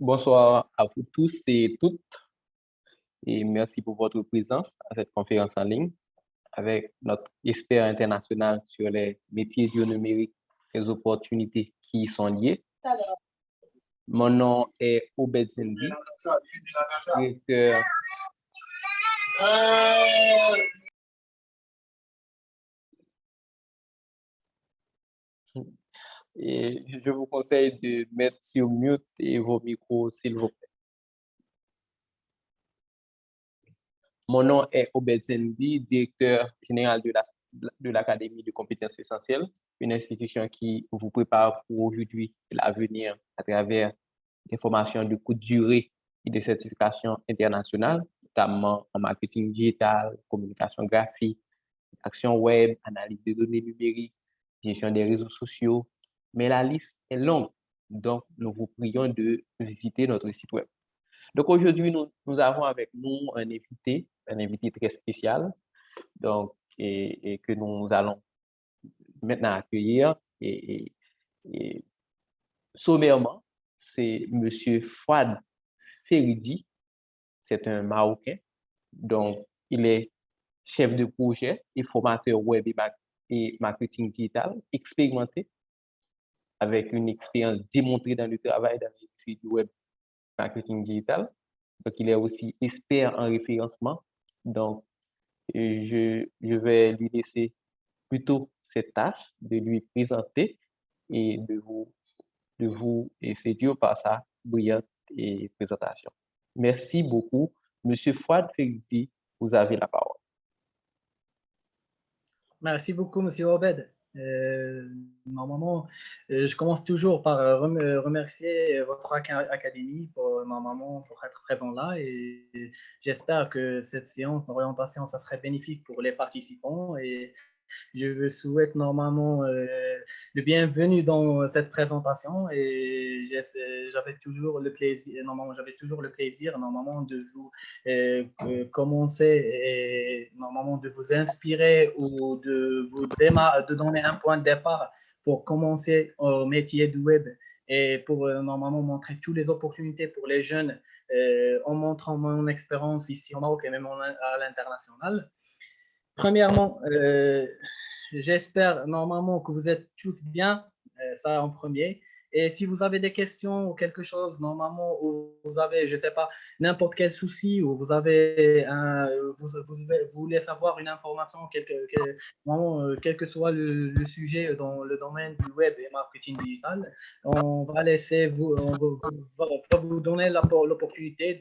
Bonsoir à vous tous et toutes et merci pour votre présence à cette conférence en ligne avec notre expert international sur les métiers du numérique et les opportunités qui y sont liées. Mon nom est Obed Zendi, directeur, et je vous conseille de mettre sur mute et vos micros, s'il vous plaît. Mon nom est Obed Zendi, directeur général de l'Académie de compétences essentielles, une institution qui vous prépare pour aujourd'hui et l'avenir à travers des formations de courte durée et des certifications internationales, notamment en marketing digital, communication graphique, action web, analyse des données numériques, gestion des réseaux sociaux. Mais la liste est longue, donc nous vous prions de visiter notre site web. Donc aujourd'hui, nous avons avec nous un invité très spécial, donc, et que nous allons maintenant accueillir. Et sommairement, c'est Monsieur Fouad Feridi, c'est un Marocain, donc il est chef de projet et formateur web et marketing digital expérimenté avec une expérience démontrée dans le travail dans l'industrie du web marketing digital. Donc, il est aussi expert en référencement. Donc, je vais lui laisser plutôt cette tâche de lui présenter et de vous séduire par sa brillante présentation. Merci beaucoup. Monsieur Fouad Feridi, vous avez la parole. Merci beaucoup, Monsieur Obed. Normalement, je commence toujours par remercier votre académie pour normalement pour être présent là et j'espère que cette séance d'orientation, ça serait bénéfique pour les participants et je vous souhaite normalement le bienvenu dans cette présentation et j'avais toujours le plaisir, normalement de vous commencer et normalement de vous inspirer ou de donner un point de départ pour commencer au métier du web et pour normalement montrer toutes les opportunités pour les jeunes en montrant mon expérience ici au Maroc et même à l'international. Premièrement, j'espère normalement que vous êtes tous bien, ça en premier. Et si vous avez des questions ou quelque chose, normalement, ou vous avez, je ne sais pas, n'importe quel souci, ou vous avez vous voulez savoir une information, quel que soit le sujet dans le domaine du web et marketing digital, on va vous donner l'opportunité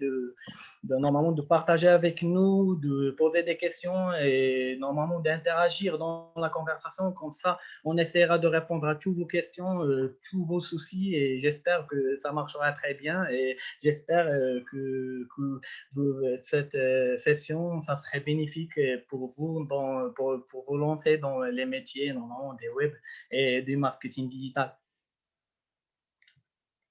normalement de partager avec nous, de poser des questions et normalement d'interagir dans la conversation. Comme ça, on essaiera de répondre à toutes vos questions, tous vos soucis et j'espère que ça marchera très bien et j'espère que cette session, ça serait bénéfique pour vous pour vous lancer dans les métiers normalement des web et du marketing digital.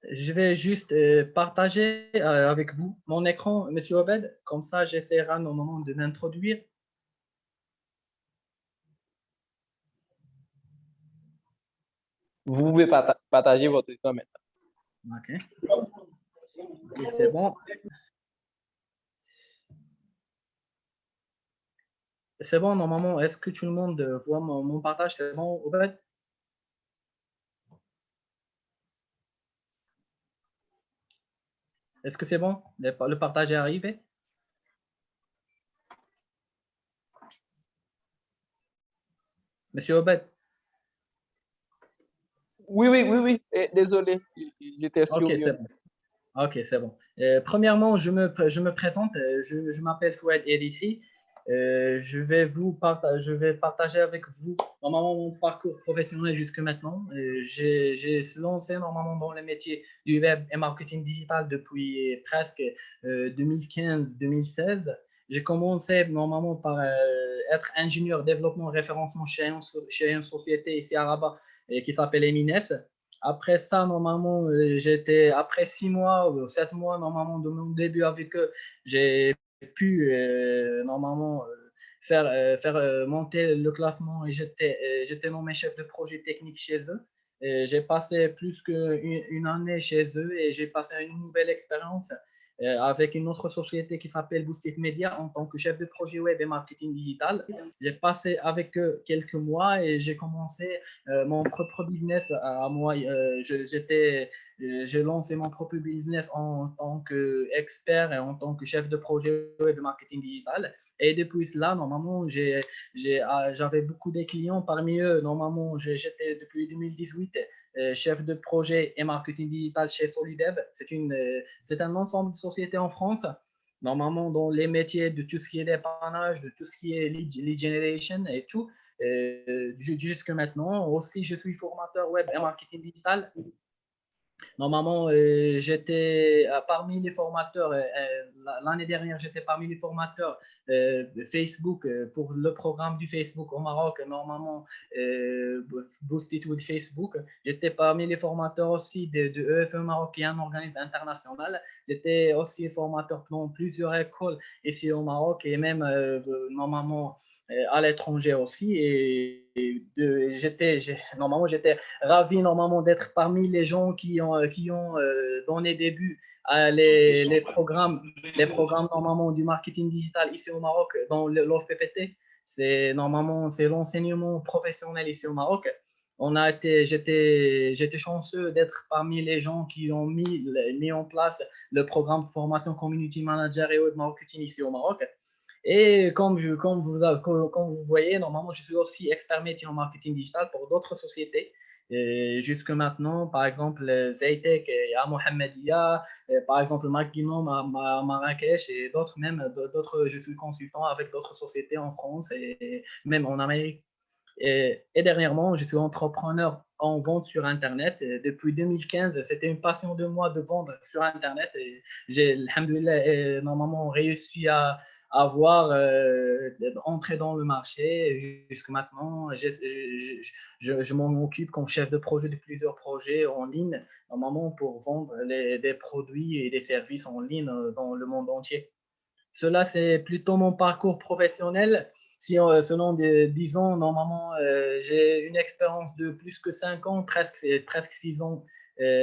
Je vais juste partager avec vous mon écran, Monsieur Obed. Comme ça, j'essaierai normalement de m'introduire. Vous pouvez partager votre écran maintenant. OK. Et c'est bon. C'est bon, normalement. Est-ce que tout le monde voit mon partage? C'est bon, Obed? Est-ce que c'est bon? Le partage est arrivé? Monsieur Obed? Oui. Désolé, j'étais sur OK, mute. c'est bon. OK, c'est bon. Premièrement, je me présente. Je m'appelle Fouad Eritri. Je vais partager avec vous normalement mon parcours professionnel jusque maintenant. J'ai lancé normalement dans les métiers du web et marketing digital depuis presque 2015-2016. J'ai commencé normalement par être ingénieur développement référencement chez une société ici à Rabat qui s'appelle Emines. Après ça, normalement, après 6 mois ou 7 mois, normalement, de mon début avec eux, j'ai pu normalement faire monter le classement et j'étais nommé chef de projet technique chez eux. J'ai passé plus qu'une année chez eux et j'ai passé une nouvelle expérience avec une autre société qui s'appelle Boostit Media en tant que chef de projet web et marketing digital. J'ai passé avec eux quelques mois et j'ai commencé mon propre business à moi. J'ai lancé mon propre business en tant qu'expert et en tant que chef de projet web et marketing digital. Et depuis cela, normalement, j'avais beaucoup de clients. Parmi eux, normalement, j'étais depuis 2018 chef de projet et marketing digital chez Solidev. C'est un ensemble de sociétés en France, normalement dans les métiers de tout ce qui est dépannage, de tout ce qui est lead generation et tout. Jusque maintenant, aussi, je suis formateur web et marketing digital. Normalement, j'étais parmi les formateurs, l'année dernière, j'étais parmi les formateurs Facebook pour le programme du Facebook au Maroc, normalement Boosted with Facebook. J'étais parmi les formateurs aussi de EFE Maroc, qui est un organisme international. J'étais aussi formateur dans plusieurs écoles ici au Maroc et même normalement à l'étranger aussi. Normalement, j'étais ravi normalement d'être parmi les gens qui ont donné début à les programmes normalement du marketing digital ici au Maroc dans l'OFPPT. C'est l'enseignement professionnel ici au Maroc. J'étais chanceux d'être parmi les gens qui ont mis en place le programme de formation Community Manager et Web Marketing ici au Maroc. Et comme vous voyez, normalement, je suis aussi expert métier en marketing digital pour d'autres sociétés. Et jusque maintenant, par exemple, Zaytech et à Mohamedia, par exemple, McGinnum à Marrakech et d'autres même, je suis consultant avec d'autres sociétés en France et même en Amérique. Et dernièrement, je suis entrepreneur en vente sur Internet. Et depuis 2015, c'était une passion de moi de vendre sur Internet. Et j'ai, alhamdoulilah, normalement réussi à avoir entré dans le marché. Jusque maintenant, je m'en occupe comme chef de projet de plusieurs projets en ligne, normalement pour vendre des produits et des services en ligne dans le monde entier. Cela, c'est plutôt mon parcours professionnel. Si, selon 10 ans, normalement, j'ai une expérience de plus que 5 ans, presque 6 ans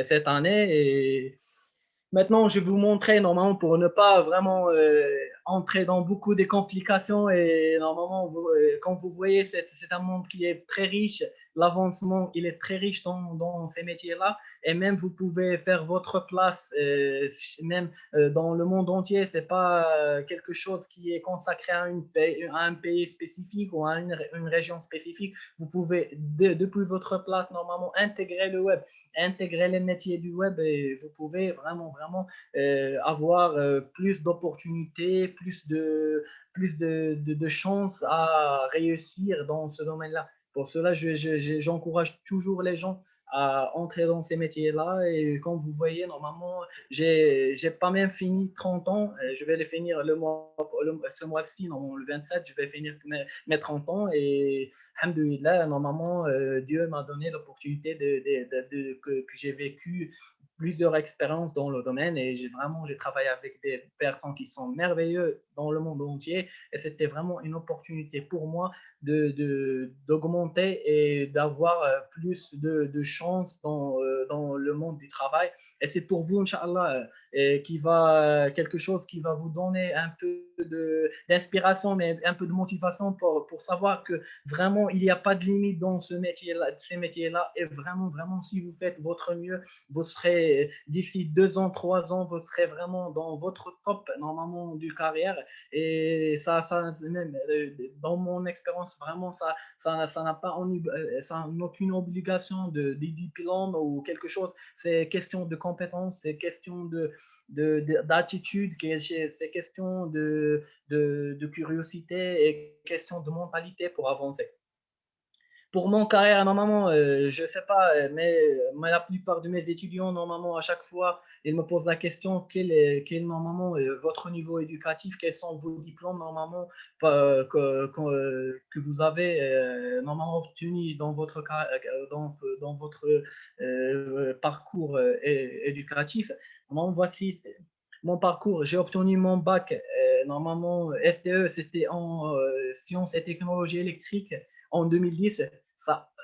cette année. Et maintenant, je vais vous montrer, normalement, pour ne pas vraiment entrer dans beaucoup de complications. Et normalement, quand vous voyez, c'est un monde qui est très riche. L'avancement, il est très riche dans ces métiers-là. Et même, vous pouvez faire votre place, même dans le monde entier. Ce n'est pas quelque chose qui est consacré à un pays spécifique ou à une région spécifique. Vous pouvez, depuis votre place, normalement, intégrer le web, intégrer les métiers du web et vous pouvez vraiment avoir plus d'opportunités, plus de chances à réussir dans ce domaine-là. Pour cela, j'encourage toujours les gens à entrer dans ces métiers-là. Et comme vous voyez, normalement, j'ai pas même fini 30 ans. Je vais les finir ce mois-ci, non, le 27, je vais finir mes 30 ans. Et, alhamdoulilah, normalement, Dieu m'a donné l'opportunité que j'ai vécu plusieurs expériences dans le domaine et j'ai travaillé avec des personnes qui sont merveilleuses dans le monde entier et c'était vraiment une opportunité pour moi d'augmenter et d'avoir plus de chances dans le monde du travail. Et c'est pour vous, Inch'Allah, quelque chose qui va vous donner un peu d'inspiration, mais un peu de motivation pour savoir que vraiment, il n'y a pas de limite dans ces métiers-là. Et vraiment, si vous faites votre mieux, vous serez d'ici 2 ans, 3 ans, vous serez vraiment dans votre top normalement du carrière. Et même dans mon expérience, vraiment, ça n'a pas ça n'a aucune obligation de diplôme ou quelque chose. C'est question de compétence, c'est question d'attitude, c'est question de curiosité et question de mentalité pour avancer. Pour mon carrière, normalement, je ne sais pas, mais la plupart de mes étudiants, normalement, à chaque fois, ils me posent la question quel normalement votre niveau éducatif, quels sont vos diplômes normalement que vous avez normalement obtenus dans votre parcours éducatif. Normalement, voici mon parcours. J'ai obtenu mon bac, normalement STE, c'était en sciences et technologies électriques en 2010.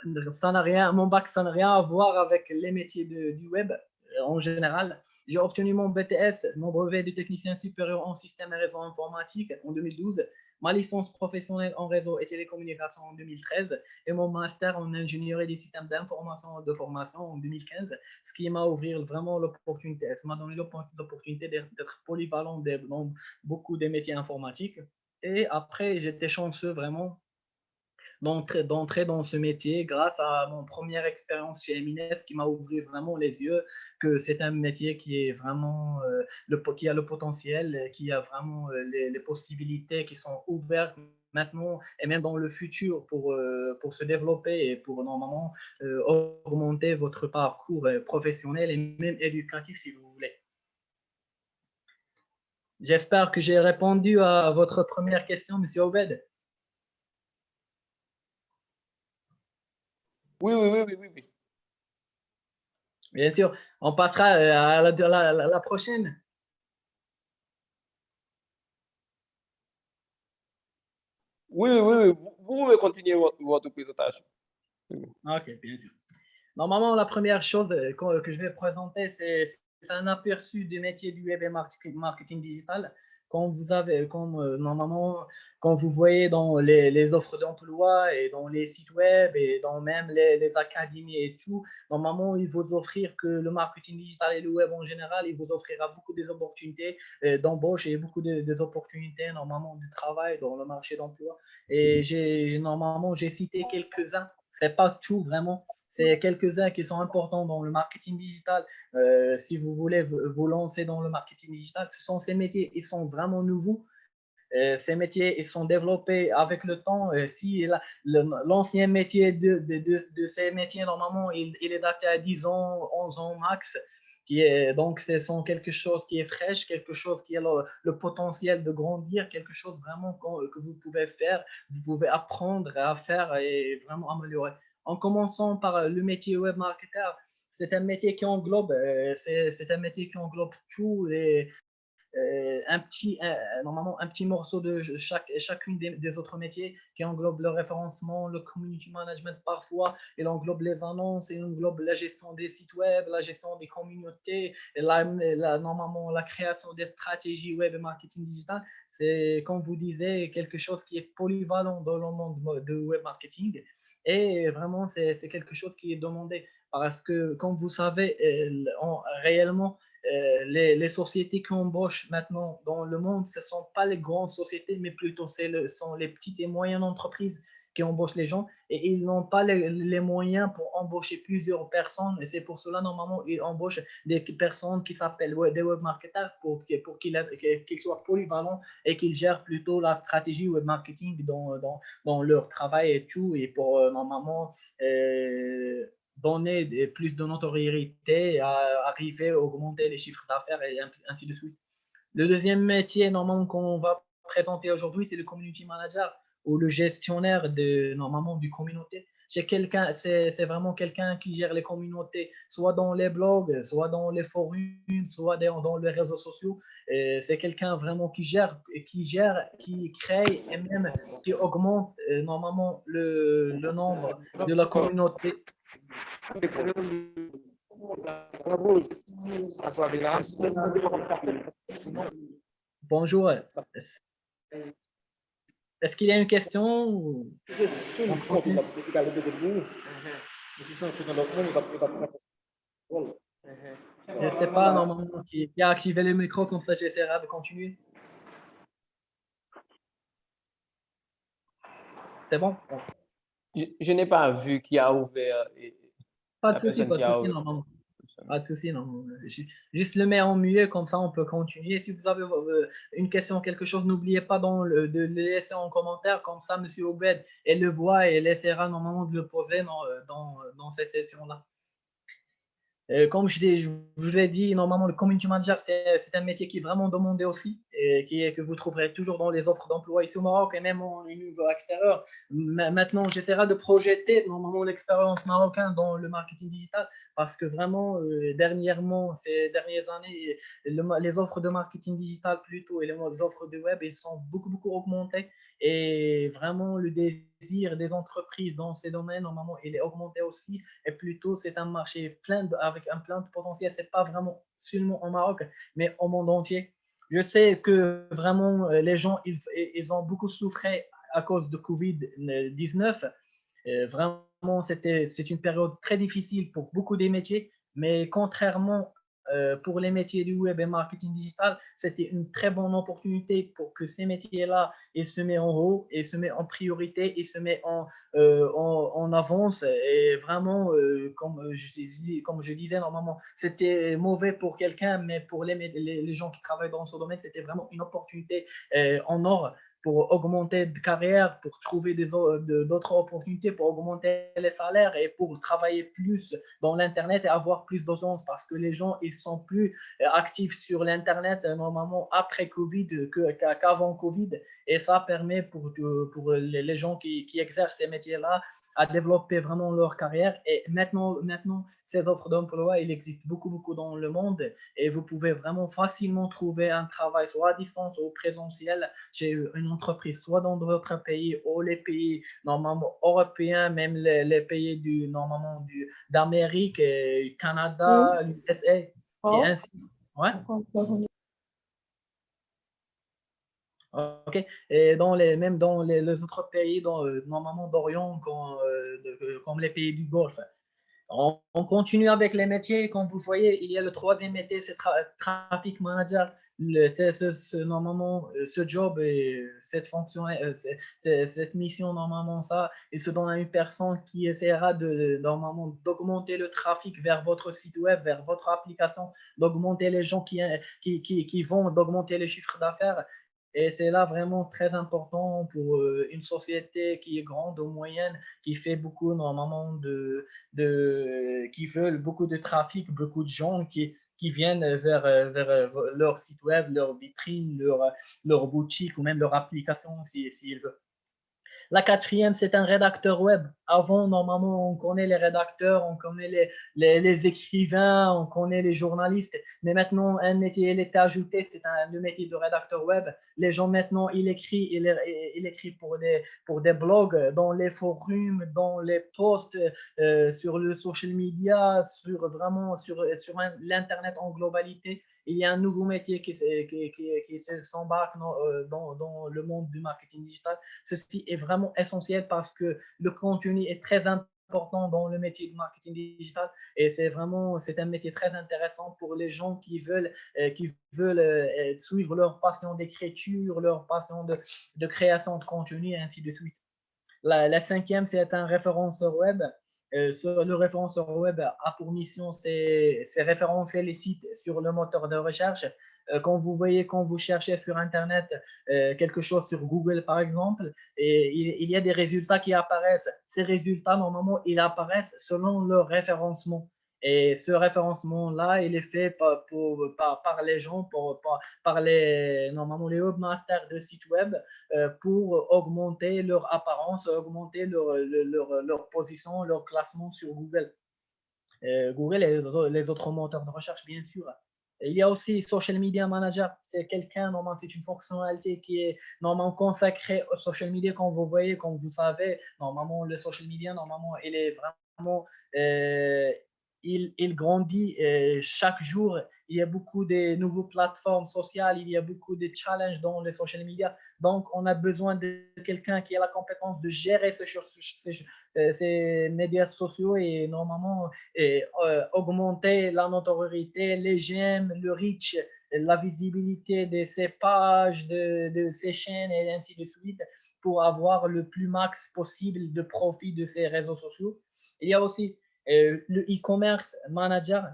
mon bac, ça n'a rien à voir avec les métiers du web en général. J'ai obtenu mon BTS, mon brevet de technicien supérieur en système et réseau informatique en 2012, ma licence professionnelle en réseau et télécommunications en 2013 et mon master en ingénierie des systèmes d'information et de formation en 2015, ce qui m'a ouvert vraiment l'opportunité. Ça m'a donné l'opportunité d'être polyvalent dans beaucoup des métiers informatiques. Et après, j'étais chanceux vraiment d'entrer dans ce métier grâce à mon première expérience chez Emines qui m'a ouvert vraiment les yeux que c'est un métier qui est vraiment qui a le potentiel, qui a vraiment les possibilités qui sont ouvertes maintenant et même dans le futur pour se développer et pour normalement augmenter votre parcours professionnel et même éducatif si vous voulez. J'espère que j'ai répondu à votre première question, Monsieur Obed. Oui, oui, oui, oui, oui, oui. Bien sûr, on passera à la prochaine. Oui, oui, oui, oui. Vous pouvez continuer votre présentation. Ok, bien sûr. Normalement, la première chose que je vais présenter, c'est un aperçu du métier du web et marketing digital. Normalement, quand vous voyez dans les offres d'emploi et dans les sites web et dans même les académies et tout, normalement, ils vous offrir que le marketing digital et le web en général, il vous offrira beaucoup des opportunités d'embauche et beaucoup des opportunités normalement de travail dans le marché d'emploi. Et normalement, j'ai cité quelques-uns. C'est pas tout vraiment. C'est quelques-uns qui sont importants dans le marketing digital. Si vous voulez vous lancer dans le marketing digital, ce sont ces métiers, ils sont vraiment nouveaux. Ces métiers, ils sont développés avec le temps. Si l'ancien métier de ces métiers, normalement, il est daté à 10 ans, 11 ans max. Donc, ce sont quelque chose qui est fraîche, quelque chose qui a le potentiel de grandir, quelque chose vraiment que vous pouvez faire, vous pouvez apprendre à faire et vraiment améliorer. En commençant par le métier web marketer, c'est un métier qui englobe, c'est un métier qui englobe tout normalement un petit morceau de chacune des autres métiers qui englobe le référencement, le community management parfois, il englobe les annonces, il englobe la gestion des sites web, la gestion des communautés, normalement la création des stratégies web et marketing digital. C'est, comme vous disiez, quelque chose qui est polyvalent dans le monde de web marketing. Et vraiment, c'est quelque chose qui est demandé parce que, comme vous savez, réellement, les sociétés qui embauchent maintenant dans le monde, ce ne sont pas les grandes sociétés, mais plutôt sont les petites et moyennes entreprises qui embauchent les gens et ils n'ont pas les moyens pour embaucher plusieurs personnes et c'est pour cela normalement ils embauchent des personnes qui s'appellent des web marketers pour qu'ils soient polyvalents et qu'ils gèrent plutôt la stratégie web marketing dans leur travail et tout et pour normalement donner plus de notoriété, arriver à augmenter les chiffres d'affaires et ainsi de suite. Le deuxième métier, normalement, qu'on va présenter aujourd'hui, c'est le community manager ou le gestionnaire normalement du communauté. C'est vraiment quelqu'un qui gère les communautés, soit dans les blogs, soit dans les forums, soit dans les réseaux sociaux. C'est quelqu'un vraiment qui crée et même qui augmente normalement le nombre de la communauté. Bonjour. Est-ce qu'il y a une question ou... Je ne sais pas, normalement, qui a activé le micro, comme ça j'essaierai de continuer. C'est bon? Je n'ai pas vu qui a ouvert. Pas de La souci, personne pas de qui a souci, ouvert. normalement. Pas de souci, non. Juste le mettre en mieux, comme ça on peut continuer. Si vous avez une question, quelque chose, n'oubliez pas de le laisser en commentaire, comme ça M. Obed, elle le voit et elle essaiera normalement de le poser dans cette session-là. Comme je vous l'ai dit, normalement, le community manager, c'est un métier qui est vraiment demandé aussi, et que vous trouverez toujours dans les offres d'emploi ici au Maroc et même au niveau extérieur. Maintenant, j'essaierai de projeter normalement l'expérience marocaine dans le marketing digital parce que vraiment, dernièrement, ces dernières années, les offres de marketing digital plutôt et les offres de web, elles sont beaucoup, beaucoup augmentées. Et vraiment, le désir des entreprises dans ces domaines, normalement, il est augmenté aussi. Et plutôt, c'est un marché avec un plein de potentiel. Ce n'est pas vraiment seulement au Maroc, mais au monde entier. Je sais que vraiment, les gens, ils ont beaucoup souffert à cause de Covid-19. Vraiment, c'est une période très difficile pour beaucoup des métiers, mais contrairement pour les métiers du web et marketing digital, c'était une très bonne opportunité pour que ces métiers-là ils se mettent en haut, et se mettent en priorité, ils se mettent en avance. Et vraiment, comme je disais normalement, c'était mauvais pour quelqu'un, mais pour les gens qui travaillent dans ce domaine, c'était vraiment une opportunité en or pour augmenter de carrière, pour trouver d'autres opportunités, pour augmenter les salaires et pour travailler plus dans l'Internet et avoir plus d'audience, parce que les gens ils sont plus actifs sur l'Internet normalement après Covid qu'avant Covid. Et ça permet pour les gens qui exercent ces métiers-là à développer vraiment leur carrière. Et maintenant ces offres d'emploi, il existe beaucoup dans le monde, et vous pouvez vraiment facilement trouver un travail soit à distance ou présentiel chez une entreprise, soit dans d'autres pays ou les pays normalement européens, même les pays normalement d'Amérique, Canada, l'USA et ainsi. Ouais. Ok. Et même dans les autres pays, normalement d'Orient, comme les pays du Golfe. On continue avec les métiers. Comme vous voyez, il y a le troisième métier, c'est traffic manager. Normalement, ce job et cette fonction, cette mission, normalement, ça, il se donne à une personne qui essaiera normalement d'augmenter le trafic vers votre site web, vers votre application, d'augmenter les gens qui vont, d'augmenter les chiffres d'affaires. Et c'est là vraiment très important pour une société qui est grande ou moyenne, qui fait beaucoup normalement qui veulent beaucoup de trafic, beaucoup de gens qui viennent vers leur site web, leur vitrine, leur boutique ou même leur application s'ils veulent. La quatrième, c'est un rédacteur web. Avant, normalement, on connaît les rédacteurs, on connaît les écrivains, on connaît les journalistes. Mais maintenant, un métier, il est ajouté, c'est le métier de rédacteur web. Les gens, maintenant, il écrit pour des blogs, dans les forums, dans les posts, sur le social media, sur l'Internet en globalité. Il y a un nouveau métier qui s'embarque dans le monde du marketing digital. Ceci est vraiment essentiel parce que le contenu est très important dans le métier de marketing digital, et c'est un métier très intéressant pour les gens qui veulent suivre leur passion d'écriture, leur passion de création de contenu et ainsi de suite. La cinquième, c'est un référenceur web. Le référenceur web a pour mission, c'est référencer les sites sur le moteur de recherche. Quand vous cherchez sur Internet quelque chose sur Google, par exemple, et il y a des résultats qui apparaissent. Ces résultats, normalement, ils apparaissent selon leur référencement. Et ce référencement-là, il est fait par les gens, normalement les webmasters de sites web, pour augmenter leur apparence, augmenter leur position, leur classement sur Google. Google et les autres moteurs de recherche, bien sûr. Il y a aussi Social Media Manager. C'est normalement, c'est une fonctionnalité qui est normalement consacrée au social media. Comme vous voyez, comme vous savez, normalement, le social media, normalement, il est vraiment, il grandit chaque jour. Il y a beaucoup de nouvelles plateformes sociales, il y a beaucoup de challenges dans les social media. Donc, on a besoin de quelqu'un qui a la compétence de gérer ces médias sociaux et normalement augmenter la notoriété, les j'aime, le reach, la visibilité de ces pages, de ces chaînes et ainsi de suite, pour avoir le plus max possible de profit de ces réseaux sociaux. Il y a aussi le e-commerce manager.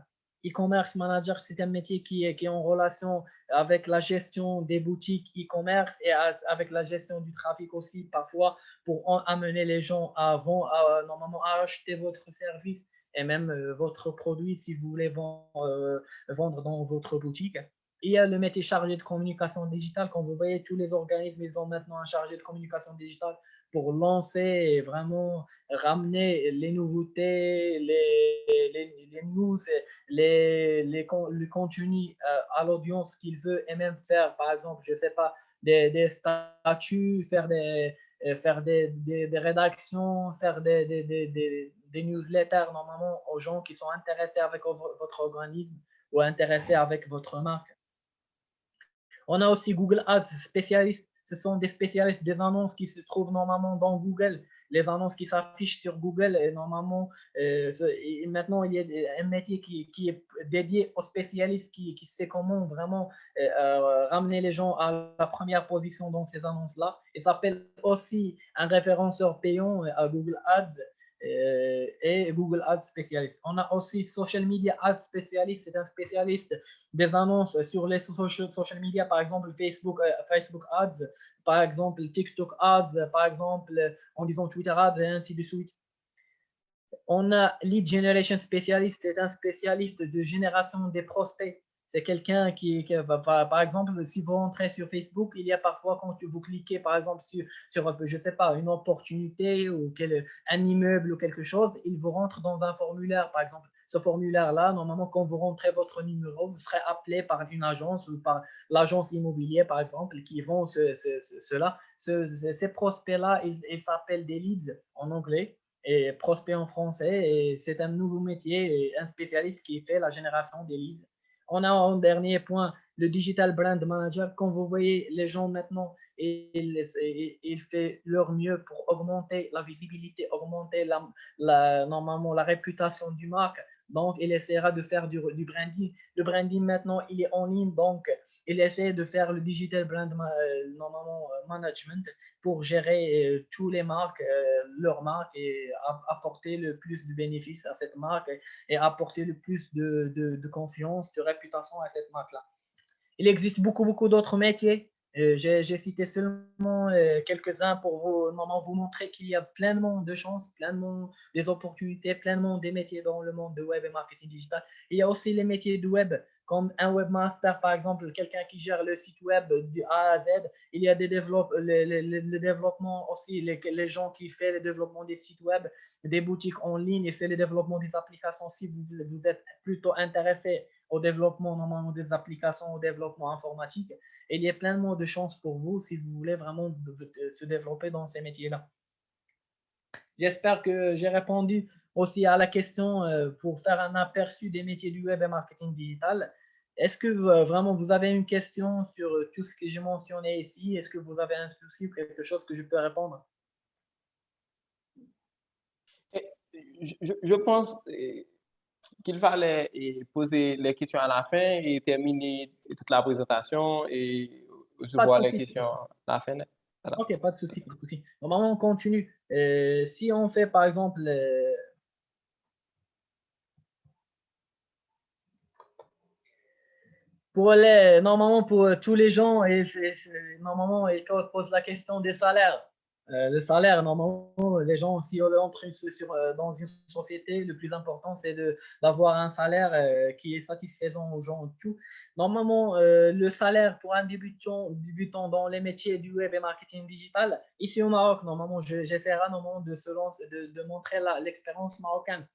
E-commerce manager, c'est un métier qui est en relation avec la gestion des boutiques e-commerce et avec la gestion du trafic aussi, parfois pour amener les gens normalement à acheter votre service et même votre produit si vous voulez vendre dans votre boutique. Il y a le métier chargé de communication digitale. Comme vous voyez, tous les organismes, ils ont maintenant un chargé de communication digitale pour lancer et vraiment ramener les nouveautés, les news, le contenu à l'audience qu'il veut, et même faire, par exemple, je ne sais pas, des statuts, faire des rédactions, faire des newsletters normalement aux gens qui sont intéressés avec votre organisme ou intéressés avec votre marque. On a aussi Google Ads spécialistes. Ce sont des spécialistes des annonces qui se trouvent normalement dans Google. Les annonces qui s'affichent sur Google, et normalement, et maintenant, il y a un métier qui est dédié aux spécialistes qui sait comment vraiment ramener les gens à la première position dans ces annonces-là. Il s'appelle aussi un référenceur payant à Google Ads et Google Ads spécialiste. On a aussi Social Media Ads spécialiste. C'est un spécialiste des annonces sur les social media, par exemple Facebook Ads, par exemple TikTok Ads, par exemple en disant Twitter Ads et ainsi de suite. On a Lead Generation Specialist, c'est un spécialiste de génération des prospects. C'est quelqu'un par exemple, si vous rentrez sur Facebook, il y a parfois quand vous cliquez, par exemple, sur je sais pas, une opportunité ou un immeuble ou quelque chose, il vous rentre dans un formulaire, par exemple. Ce formulaire-là, normalement, quand vous rentrez votre numéro, vous serez appelé par une agence ou par l'agence immobilière, par exemple, qui vont cela. Ces prospects-là, ils s'appellent des leads en anglais et prospect en français. Et c'est un nouveau métier et un spécialiste qui fait la génération des leads. On a en dernier point le Digital Brand Manager. Quand vous voyez les gens maintenant, ils font leur mieux pour augmenter la visibilité, augmenter normalement la réputation du marque. Donc, il essaiera de faire du branding. Le branding maintenant, il est en ligne. Donc, il essaie de faire le Digital Brand normalement, Management pour gérer tous les marques, leurs marques et apporter le plus de bénéfices à cette marque et apporter le plus de confiance, de réputation à cette marque-là. Il existe beaucoup d'autres métiers. J'ai cité seulement quelques-uns pour vous montrer qu'il y a pleinement de chances, pleinement des opportunités, pleinement des métiers dans le monde de web et marketing digital. Il y a aussi les métiers du web, comme un webmaster, par exemple, quelqu'un qui gère le site web du A à Z. Il y a le développement aussi, les gens qui font le développement des sites web, des boutiques en ligne et fait le développement des applications. Si vous êtes plutôt intéressé au développement normalement des applications, au développement informatique. Et il y a pleinement de chances pour vous si vous voulez vraiment se développer dans ces métiers-là. J'espère que j'ai répondu aussi à la question pour faire un aperçu des métiers du web et marketing digital. Est-ce que vraiment vous avez une question sur tout ce que j'ai mentionné ici? Est-ce que vous avez un souci ou quelque chose que je peux répondre? Je pense qu'il fallait poser les questions à la fin et terminer toute la présentation et Pas de recevoir les souci. questions à la fin. Voilà. Ok, pas de souci, pas de souci. Normalement, on continue. Si on fait par exemple normalement, pour tous les gens, normalement, ils posent la question des salaires. Le salaire, normalement, les gens, si on entre dans une société, le plus important, c'est d'avoir un salaire qui est satisfaisant aux gens. Tout. Normalement, le salaire pour un débutant dans les métiers du web et marketing digital, ici au Maroc, normalement, j'essaierai normalement de montrer l'expérience marocaine.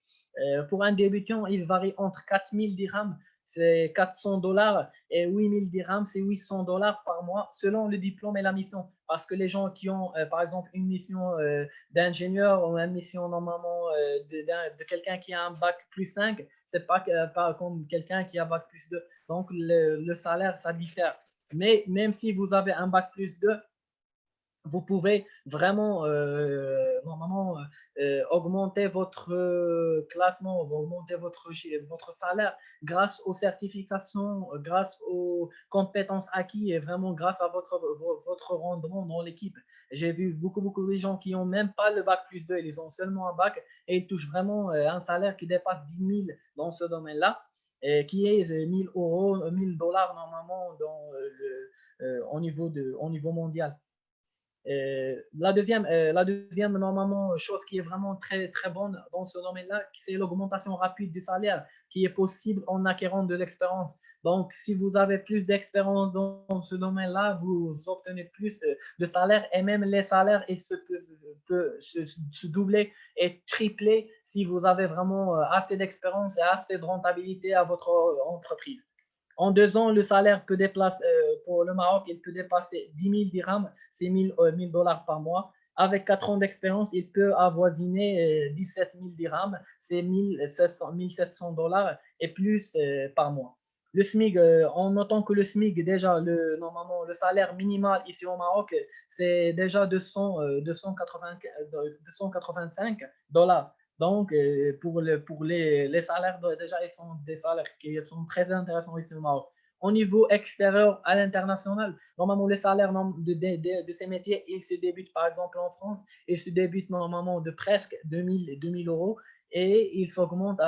Pour un débutant, il varie entre 4000 dirhams, c'est 400 dollars, et 8000 dirhams, c'est 800 dollars par mois, selon le diplôme et la mission. Parce que les gens qui ont, par exemple, une mission d'ingénieur ou une mission normalement de quelqu'un qui a un bac plus 5, c'est pas comme quelqu'un qui a bac plus 2. Donc, le salaire, ça diffère. Mais même si vous avez un bac plus 2, vous pouvez vraiment normalement augmenter votre classement, augmenter votre salaire grâce aux certifications, grâce aux compétences acquises et vraiment grâce à votre rendement dans l'équipe. J'ai vu beaucoup de gens qui n'ont même pas le bac plus 2, ils ont seulement un bac et ils touchent vraiment un salaire qui dépasse 10 000 dans ce domaine-là, et qui est 1000 euros, 1000 dollars normalement au niveau mondial. La deuxième normalement chose qui est vraiment très bonne dans ce domaine-là, c'est l'augmentation rapide du salaire qui est possible en acquérant de l'expérience. Donc, si vous avez plus d'expérience dans ce domaine-là, vous obtenez plus de salaire et même les salaires peuvent se doubler et tripler si vous avez vraiment assez d'expérience et assez de rentabilité à votre entreprise. En 2 ans, le salaire peut pour le Maroc, il peut dépasser 10 000 dirhams, c'est 1000 dollars par mois. Avec 4 ans d'expérience, il peut avoisiner 17 000 dirhams, c'est 1700 dollars et plus par mois. Le SMIC, en notant que le SMIC, déjà, normalement, le salaire minimal ici au Maroc, c'est déjà 285 dollars. Donc, pour les salaires, déjà, ils sont des salaires qui sont très intéressants ici au Maroc. Au niveau extérieur, à l'international, normalement, les salaires de ces métiers, ils se débutent, par exemple, en France, ils se débutent normalement de presque 2000 euros et ils s'augmentent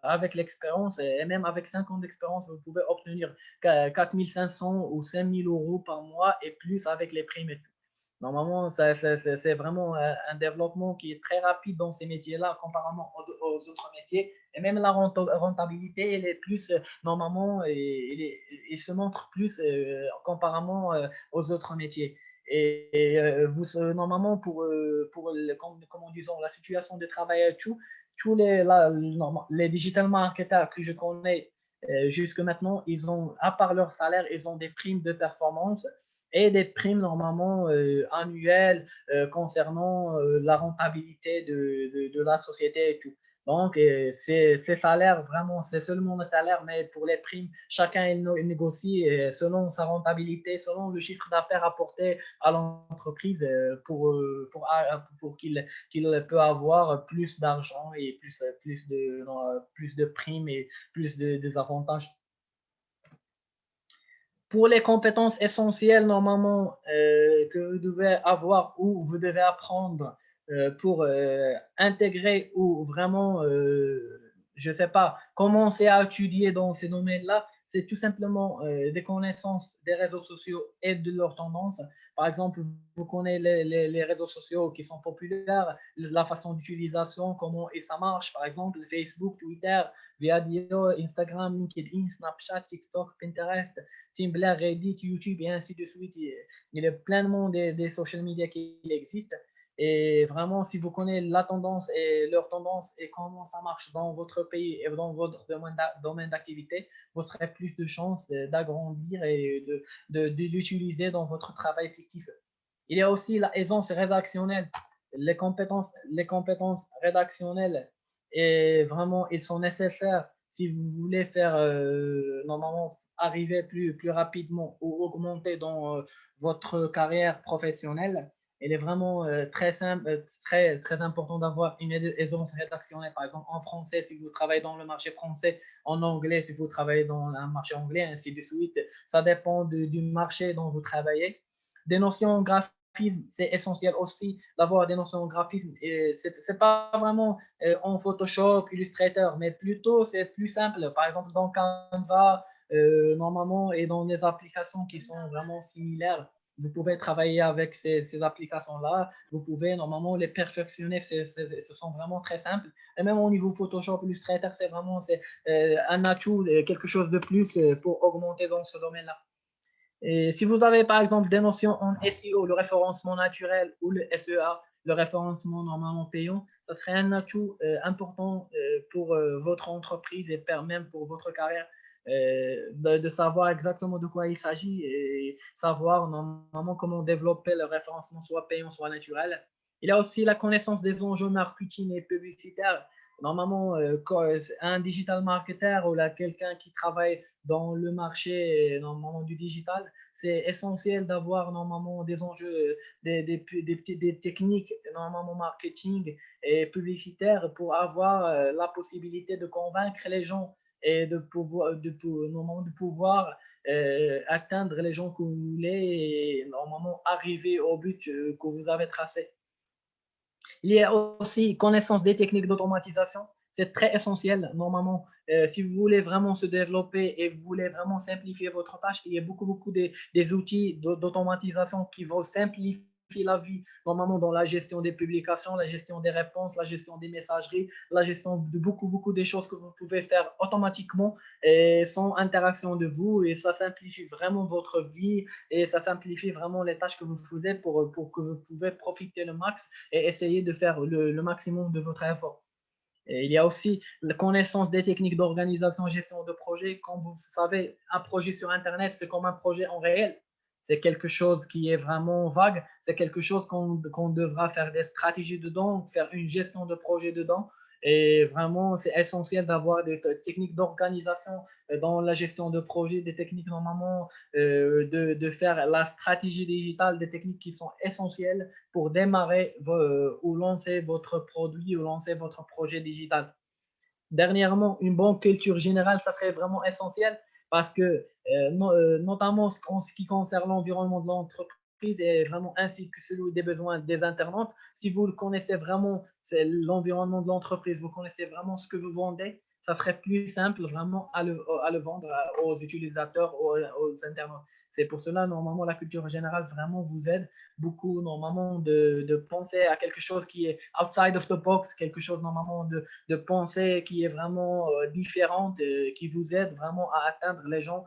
avec l'expérience et même avec 5 ans d'expérience, vous pouvez obtenir 4500 ou 5000 euros par mois et plus avec les primes et tout. Normalement, c'est vraiment un développement qui est très rapide dans ces métiers-là, comparément aux autres métiers. Et même la rentabilité, elle est plus, normalement, il se montre plus comparément aux autres métiers. Vous, normalement, comme disons, la situation de travail et tout, tous les digital marketers que je connais jusque maintenant, ils ont, à part leur salaire, ils ont des primes de performance et des primes normalement annuelles concernant la rentabilité de la société et tout. Donc, ces salaires, vraiment, c'est seulement le salaire, mais pour les primes, chacun il négocie selon sa rentabilité, selon le chiffre d'affaires apporté à l'entreprise pour qu'il peut avoir plus d'argent et plus de primes et plus de avantages. Pour les compétences essentielles, normalement, que vous devez avoir ou vous devez apprendre pour intégrer ou vraiment, je ne sais pas, commencer à étudier dans ces domaines-là, c'est tout simplement des connaissances des réseaux sociaux et de leurs tendances. Par exemple, vous connaissez les réseaux sociaux qui sont populaires, la façon d'utilisation, comment et ça marche. Par exemple, Facebook, Twitter, Viadio, Instagram, LinkedIn, Snapchat, TikTok, Pinterest, Tumblr, Reddit, YouTube et ainsi de suite. Il y a pleinement des social media qui existent. Et vraiment, si vous connaissez la tendance et leur tendance et comment ça marche dans votre pays et dans votre domaine d'activité, vous aurez plus de chances d'agrandir et de l'utiliser dans votre travail fictif. Il y a aussi la aisance rédactionnelle, les compétences rédactionnelles, et vraiment, ils sont nécessaires si vous voulez faire normalement arriver plus rapidement ou augmenter dans votre carrière professionnelle. Il est vraiment très simple, très important d'avoir une aisance rédactionnelle. Par exemple, en français, si vous travaillez dans le marché français, en anglais, si vous travaillez dans un marché anglais, ainsi de suite. Ça dépend du marché dont vous travaillez. Des notions graphiques, c'est essentiel aussi d'avoir des notions de graphisme. C'est pas vraiment en Photoshop, Illustrator, mais plutôt c'est plus simple. Par exemple, dans Canva, normalement, et dans des applications qui sont vraiment similaires, vous pouvez travailler avec ces applications-là. Vous pouvez normalement les perfectionner. Ce sont vraiment très simples. Et même au niveau Photoshop, Illustrator, c'est vraiment un atout, quelque chose de plus pour augmenter dans ce domaine-là. Et si vous avez par exemple des notions en SEO, le référencement naturel ou le SEA, le référencement normalement payant, ça serait un atout important pour votre entreprise et même pour votre carrière de savoir exactement de quoi il s'agit et savoir normalement comment développer le référencement soit payant, soit naturel. Il y a aussi la connaissance des enjeux marketing et publicitaires. Normalement, un digital marketer ou quelqu'un qui travaille dans le marché normalement du digital, c'est essentiel d'avoir normalement des enjeux, des techniques normalement marketing et publicitaires pour avoir la possibilité de convaincre les gens et normalement de pouvoir atteindre les gens que vous voulez et normalement arriver au but que vous avez tracé. Il y a aussi connaissance des techniques d'automatisation. C'est très essentiel. Normalement, si vous voulez vraiment se développer et vous voulez vraiment simplifier votre tâche, il y a beaucoup des outils d'automatisation qui vont simplifier la vie, normalement dans la gestion des publications, la gestion des réponses, la gestion des messageries, la gestion de beaucoup des choses que vous pouvez faire automatiquement et sans interaction de vous. Et ça simplifie vraiment votre vie et ça simplifie vraiment les tâches que vous faisiez pour que vous pouvez profiter le max et essayer de faire le maximum de votre effort. Et il y a aussi la connaissance des techniques d'organisation, gestion de projet. Comme vous savez, un projet sur Internet, c'est comme un projet en réel. C'est quelque chose qui est vraiment vague. C'est quelque chose qu'on devra faire des stratégies dedans, faire une gestion de projet dedans. Et vraiment, c'est essentiel d'avoir des techniques d'organisation dans la gestion de projet, des techniques normalement de faire la stratégie digitale, des techniques qui sont essentielles pour démarrer ou lancer votre produit ou lancer votre projet digital. Dernièrement, une bonne culture générale, ça serait vraiment essentiel parce que, notamment en ce qui concerne l'environnement de l'entreprise et vraiment ainsi que celui des besoins des internautes, si vous connaissez vraiment l'environnement de l'entreprise, vous connaissez vraiment ce que vous vendez, ça serait plus simple vraiment à le vendre aux utilisateurs, aux internautes. C'est pour cela, normalement, la culture générale vraiment vous aide beaucoup, normalement, de penser à quelque chose qui est outside of the box, quelque chose, normalement, de pensée qui est vraiment différente, qui vous aide vraiment à atteindre les gens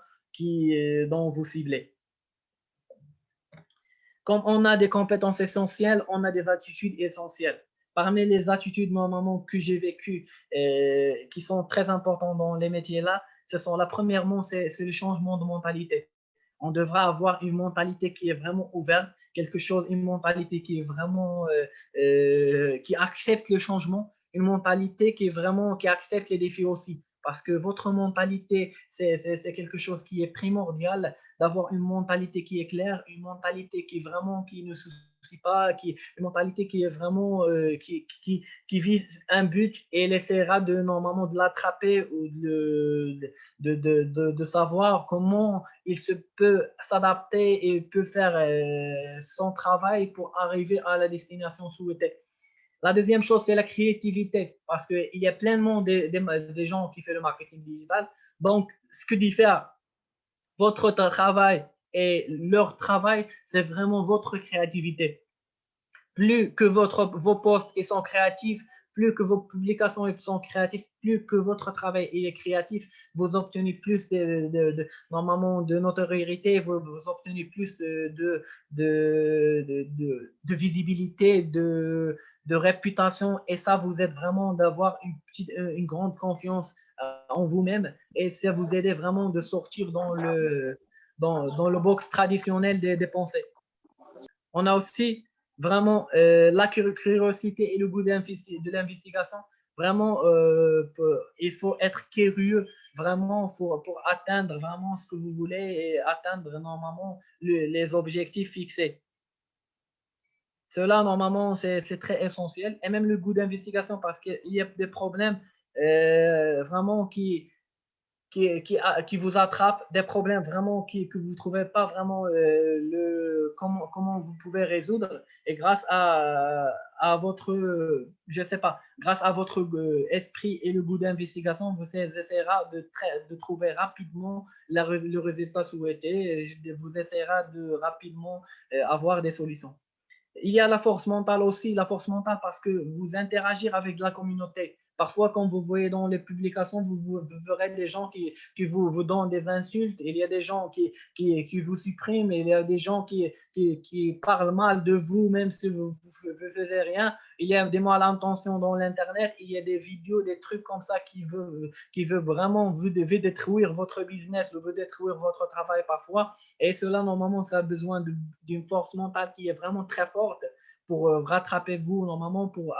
dont vous ciblez. Comme on a des compétences essentielles, on a des attitudes essentielles. Parmi les attitudes normalement que j'ai vécues, qui sont très importantes dans les métiers là, ce sont premièrement, c'est le changement de mentalité. On devra avoir une mentalité qui est vraiment ouverte, une mentalité qui est vraiment, qui accepte le changement, une mentalité qui accepte les défis aussi. Parce que votre mentalité, c'est quelque chose qui est primordial, d'avoir une mentalité qui est claire, une mentalité qui ne soucie pas, une mentalité qui est vraiment, qui vise un but et elle essaiera normalement de l'attraper ou de savoir comment il peut s'adapter et peut faire son travail pour arriver à la destination souhaitée. La deuxième chose, c'est la créativité, parce qu'il y a pleinement des gens qui font le marketing digital. Donc, ce que diffère votre travail et leur travail, c'est vraiment votre créativité. Plus que vos posts sont créatifs, plus que vos publications sont créatives, plus que votre travail est créatif, vous obtenez plus normalement de notoriété, vous obtenez plus de visibilité, de réputation, et ça vous aide vraiment d'avoir une grande confiance en vous-même, et ça vous aide vraiment de sortir dans le box traditionnel des pensées. On a aussi vraiment la curiosité et le goût de l'investigation. Vraiment, il faut être curieux vraiment pour atteindre vraiment ce que vous voulez et atteindre normalement les objectifs fixés. Cela, normalement, c'est très essentiel. Et même le goût d'investigation, parce qu'il y a des problèmes vraiment qui vous attrape, des problèmes vraiment que vous ne trouvez pas vraiment comment vous pouvez résoudre. Et grâce à votre, je sais pas, grâce à votre esprit et le goût d'investigation, vous essayera de trouver rapidement le résultat souhaité. Vous essayera de rapidement avoir des solutions. Il y a la force mentale aussi, la force mentale parce que vous interagir avec la communauté. Parfois, quand vous voyez dans les publications, vous verrez des gens qui vous donnent des insultes, il y a des gens qui vous suppriment, il y a des gens qui parlent mal de vous, même si vous ne faisiez rien. Il y a des malintentions dans l'Internet, il y a des vidéos, des trucs comme ça qui veulent vraiment vous détruire votre business, vous détruire votre travail parfois. Et cela, normalement, ça a besoin d'une force mentale qui est vraiment très forte pour rattraper vous, normalement, pour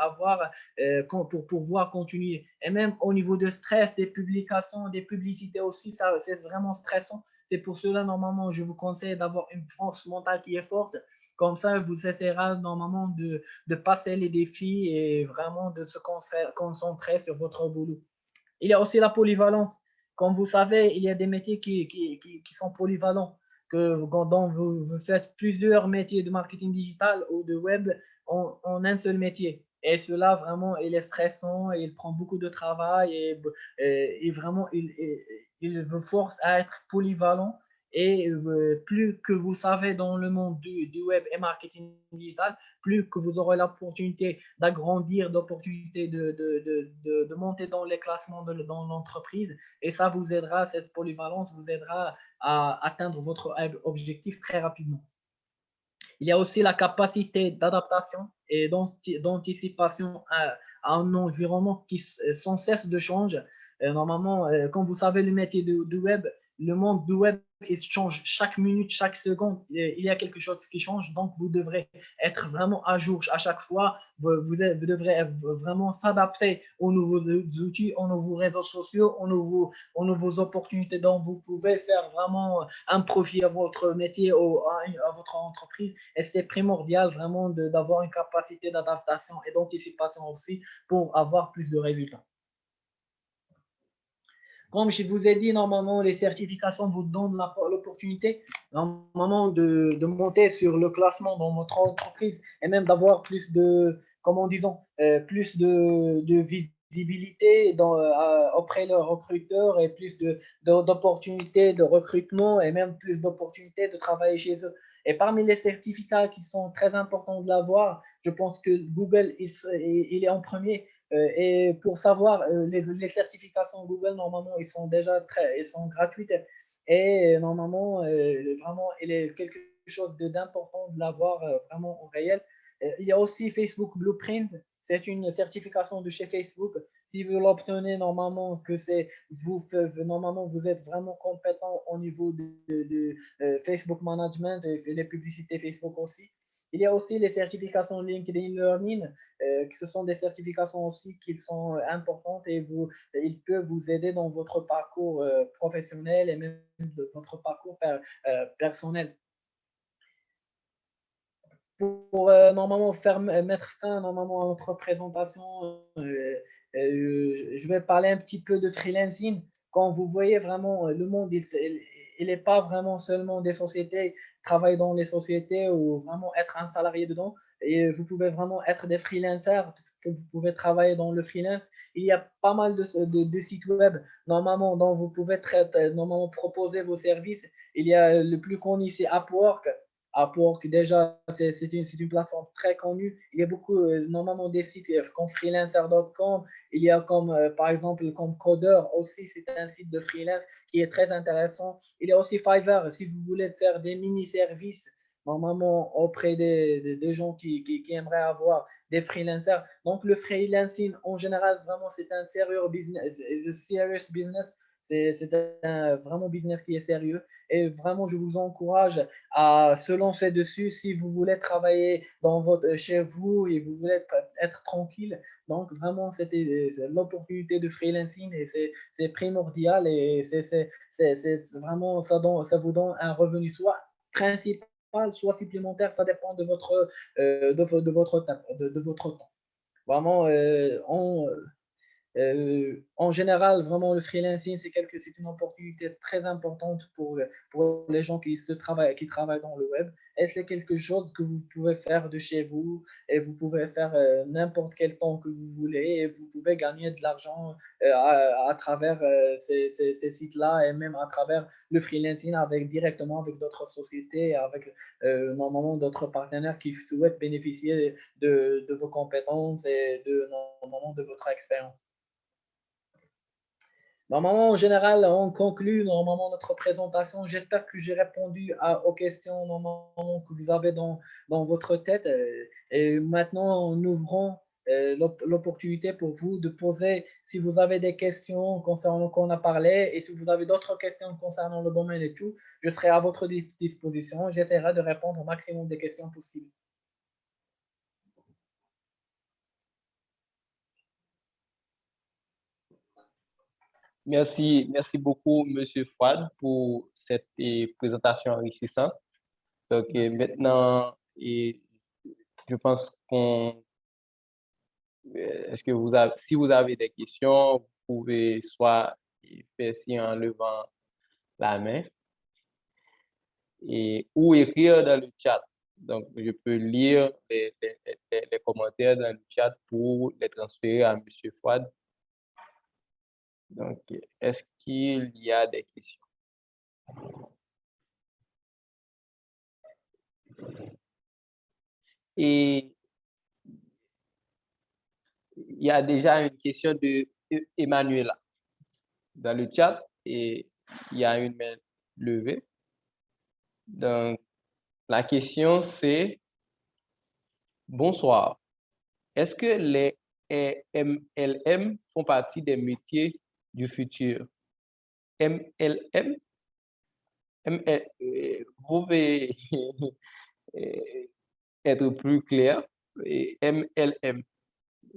pouvoir continuer. Et même au niveau de stress, des publications, des publicités aussi, ça, c'est vraiment stressant. C'est pour cela, normalement, je vous conseille d'avoir une force mentale qui est forte. Comme ça, vous essayerez normalement de passer les défis et vraiment de se concentrer sur votre boulot. Il y a aussi la polyvalence. Comme vous savez, il y a des métiers qui sont polyvalents, dont vous faites plusieurs métiers de marketing digital ou de web en un seul métier. Et cela, vraiment, il est stressant, et il prend beaucoup de travail et vraiment, il vous force à être polyvalent. Et plus que vous savez dans le monde du web et marketing digital, plus que vous aurez l'opportunité d'agrandir, d'opportunité de monter dans les classements dans l'entreprise. Et ça vous aidera, cette polyvalence vous aidera à atteindre votre objectif très rapidement. Il y a aussi la capacité d'adaptation et d'anticipation à un environnement qui sans cesse de change. Normalement, comme vous savez, le métier du web, le monde du web, il change chaque minute, chaque seconde. Il y a quelque chose qui change, donc vous devrez être vraiment à jour à chaque fois. Vous devrez vraiment s'adapter aux nouveaux outils, aux nouveaux réseaux sociaux, aux nouvelles opportunités dont vous pouvez faire vraiment un profit à votre métier ou à votre entreprise. Et c'est primordial vraiment d'avoir une capacité d'adaptation et d'anticipation aussi pour avoir plus de résultats. Comme je vous ai dit, normalement, les certifications vous donnent l'opportunité normalement de monter sur le classement dans votre entreprise et même d'avoir plus de, comment disons, plus de visibilité auprès de recruteurs et plus d'opportunités de recrutement et même plus d'opportunités de travailler chez eux. Et parmi les certificats qui sont très importants de l'avoir, je pense que Google, il est en premier. Et pour savoir, les certifications Google, normalement, ils sont gratuites. Et normalement, vraiment, il est quelque chose d'important de l'avoir vraiment en réel. Il y a aussi Facebook Blueprint. C'est une certification de chez Facebook. Si vous l'obtenez, normalement, normalement, vous êtes vraiment compétent au niveau de Facebook Management et les publicités Facebook aussi. Il y a aussi les certifications LinkedIn Learning, qui ce sont des certifications aussi qui sont importantes et ils peuvent vous aider dans votre parcours professionnel et même de votre parcours personnel. Pour normalement mettre fin normalement à notre présentation, je vais parler un petit peu de freelancing. Quand vous voyez vraiment le monde, il n'est pas vraiment seulement des sociétés, travailler dans les sociétés ou vraiment être un salarié dedans. Et vous pouvez vraiment être des freelancers, que vous pouvez travailler dans le freelance. Il y a pas mal de sites web normalement dont vous pouvez normalement proposer vos services. Il y a le plus connu, c'est Upwork. Upwork, déjà, c'est une plateforme très connue. Il y a beaucoup, normalement, des sites comme freelancer.com. Il y a comme, par exemple, comme Coder aussi, c'est un site de freelance qui est très intéressant. Il y a aussi Fiverr, si vous voulez faire des mini-services, normalement, auprès des gens qui aimeraient avoir des freelancers. Donc, le freelancing, en général, vraiment, c'est un serious business. C'est un vraiment business qui est sérieux. Et vraiment, je vous encourage à se lancer dessus si vous voulez travailler chez vous et vous voulez être tranquille. Donc, vraiment, c'était l'opportunité de freelancing et c'est primordial et c'est vraiment, ça vous donne un revenu soit principal, soit supplémentaire, ça dépend de votre temps. Vraiment, en général, vraiment, le freelancing, c'est une opportunité très importante pour les gens qui travaillent dans le web. Et c'est quelque chose que vous pouvez faire de chez vous et vous pouvez faire n'importe quel temps que vous voulez et vous pouvez gagner de l'argent à travers ces sites-là et même à travers le freelancing directement avec d'autres sociétés, avec normalement d'autres partenaires qui souhaitent bénéficier de vos compétences et normalement de votre expérience. Normalement, en général, on conclut normalement notre présentation. J'espère que j'ai répondu aux questions normalement que vous avez dans votre tête. Et maintenant, nous ouvrons l'opportunité pour vous de poser si vous avez des questions concernant ce qu'on a parlé et si vous avez d'autres questions concernant le domaine et tout, je serai à votre disposition. J'essaierai de répondre au maximum des questions possibles. Merci beaucoup, Monsieur Fouad, pour cette présentation enrichissante. Donc, maintenant, je pense est-ce que si vous avez des questions, vous pouvez soit faire ci en levant la main ou écrire dans le chat. Donc, je peux lire les commentaires dans le chat pour les transférer à Monsieur Fouad. Donc, est-ce qu'il y a des questions? Et il y a déjà une question de Emmanuela dans le chat et il y a une main levée. Donc, La question, c'est, bonsoir. Est-ce que les MLM font partie des métiers du futur? MLM? Vous pouvez euh, être plus clair? MLM,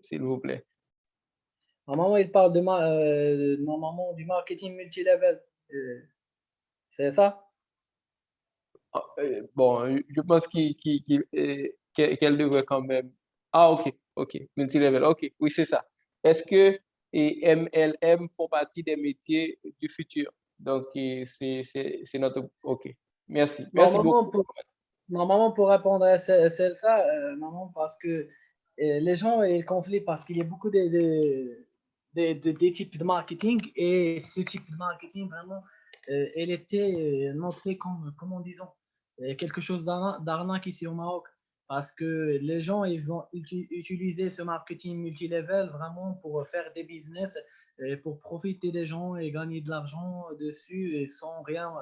s'il vous plaît. Normalement, il parle normalement du marketing multilevel. C'est ça? Bon, je pense qu'elle devrait quand même. Ah, ok, multilevel, ok, oui, c'est ça. Est-ce que MLM font partie des métiers du futur? Donc, c'est notre. Ok, merci Normalement, beaucoup. normalement, pour répondre à celle-là, normalement, parce que les gens ils conflient parce qu'il y a beaucoup des types de marketing et ce type de marketing, vraiment, elle était notée comme, comment disons, quelque chose d'arnaque ici au Maroc. Parce que les gens, ils vont utiliser ce marketing multilevel vraiment pour faire des business, pour profiter des gens et gagner de l'argent dessus et sans rien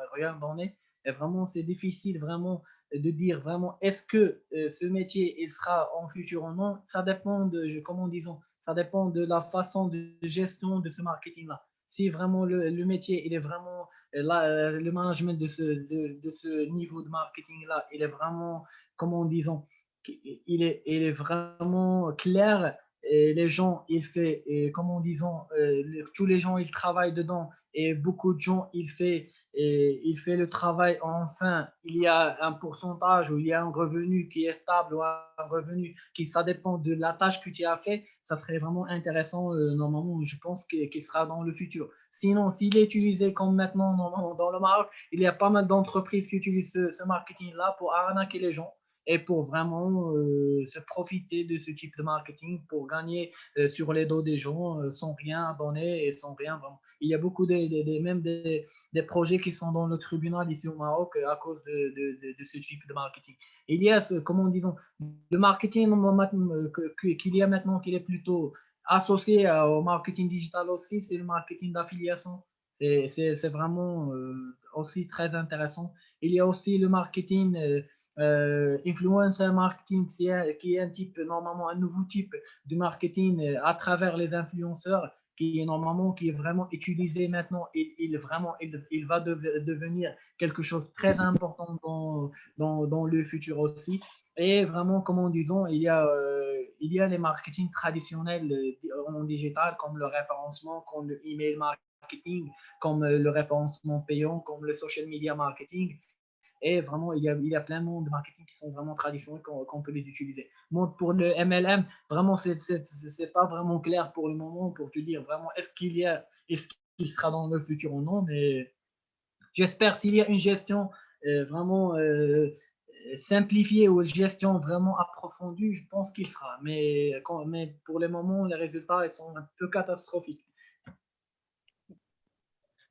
donner. Et vraiment, c'est difficile vraiment de dire vraiment est-ce que ce métier il sera en futur ou non. Ça dépend comment disons, ça dépend de la façon de gestion de ce marketing-là. Si vraiment le métier, il est vraiment, le management de ce niveau de marketing-là, il est vraiment, comment disons, il est vraiment clair. Et les gens, comment disons, tous les gens, ils travaillent dedans et beaucoup de gens, il fait le travail. Enfin, il y a un pourcentage ou il y a un revenu qui est stable ou un revenu qui, ça dépend de la tâche que tu as fait. Ça serait vraiment intéressant, normalement, je pense qu'il sera dans le futur. Sinon, s'il est utilisé comme maintenant, normalement, dans le Maroc, il y a pas mal d'entreprises qui utilisent ce marketing-là pour arnaquer les gens et pour vraiment se profiter de ce type de marketing pour gagner sur les dos des gens sans rien donner et sans rien vraiment. Il y a beaucoup même des projets qui sont dans le tribunal ici au Maroc à cause de ce type de marketing. Il y a comment disons, le marketing qu'il y a maintenant, qu'il est plutôt associé au marketing digital aussi, c'est le marketing d'affiliation. C'est vraiment aussi très intéressant. Il y a aussi le marketing influencer marketing, qui est un type, normalement un nouveau type de marketing à travers les influenceurs qui est vraiment utilisé maintenant. Il va devenir quelque chose de très important dans le futur aussi. Et vraiment, comme disons, il y a les marketing traditionnels en digital, comme le référencement, comme le email marketing, comme le référencement payant, comme le social media marketing. Et vraiment, il y a plein de marketing qui sont vraiment traditionnels qu'on peut les utiliser. Moi, pour le MLM, vraiment, c'est pas vraiment clair pour le moment pour te dire vraiment est-ce qu'il sera dans le futur ou non. Mais j'espère s'il y a une gestion vraiment simplifiée ou une gestion vraiment approfondie, je pense qu'il sera. Mais pour le moment, les résultats ils sont un peu catastrophiques.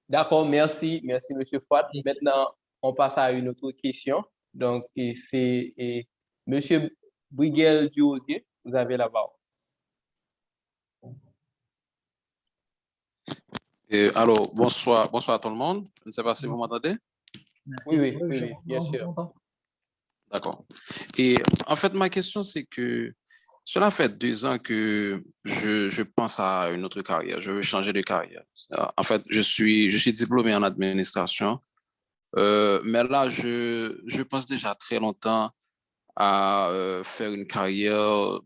D'accord, merci, Monsieur Fouad. Maintenant, on passe à une autre question. Donc, c'est Monsieur Briguel Duosier, vous avez la parole. Alors, bonsoir à tout le monde. Je ne sais pas si vous m'entendez. Merci. Oui, bien sûr. D'accord. Et en fait, ma question, c'est que cela fait 2 ans que je pense à une autre carrière. Je veux changer de carrière. En fait, je suis diplômé en administration, mais là, je pense déjà très longtemps à faire une carrière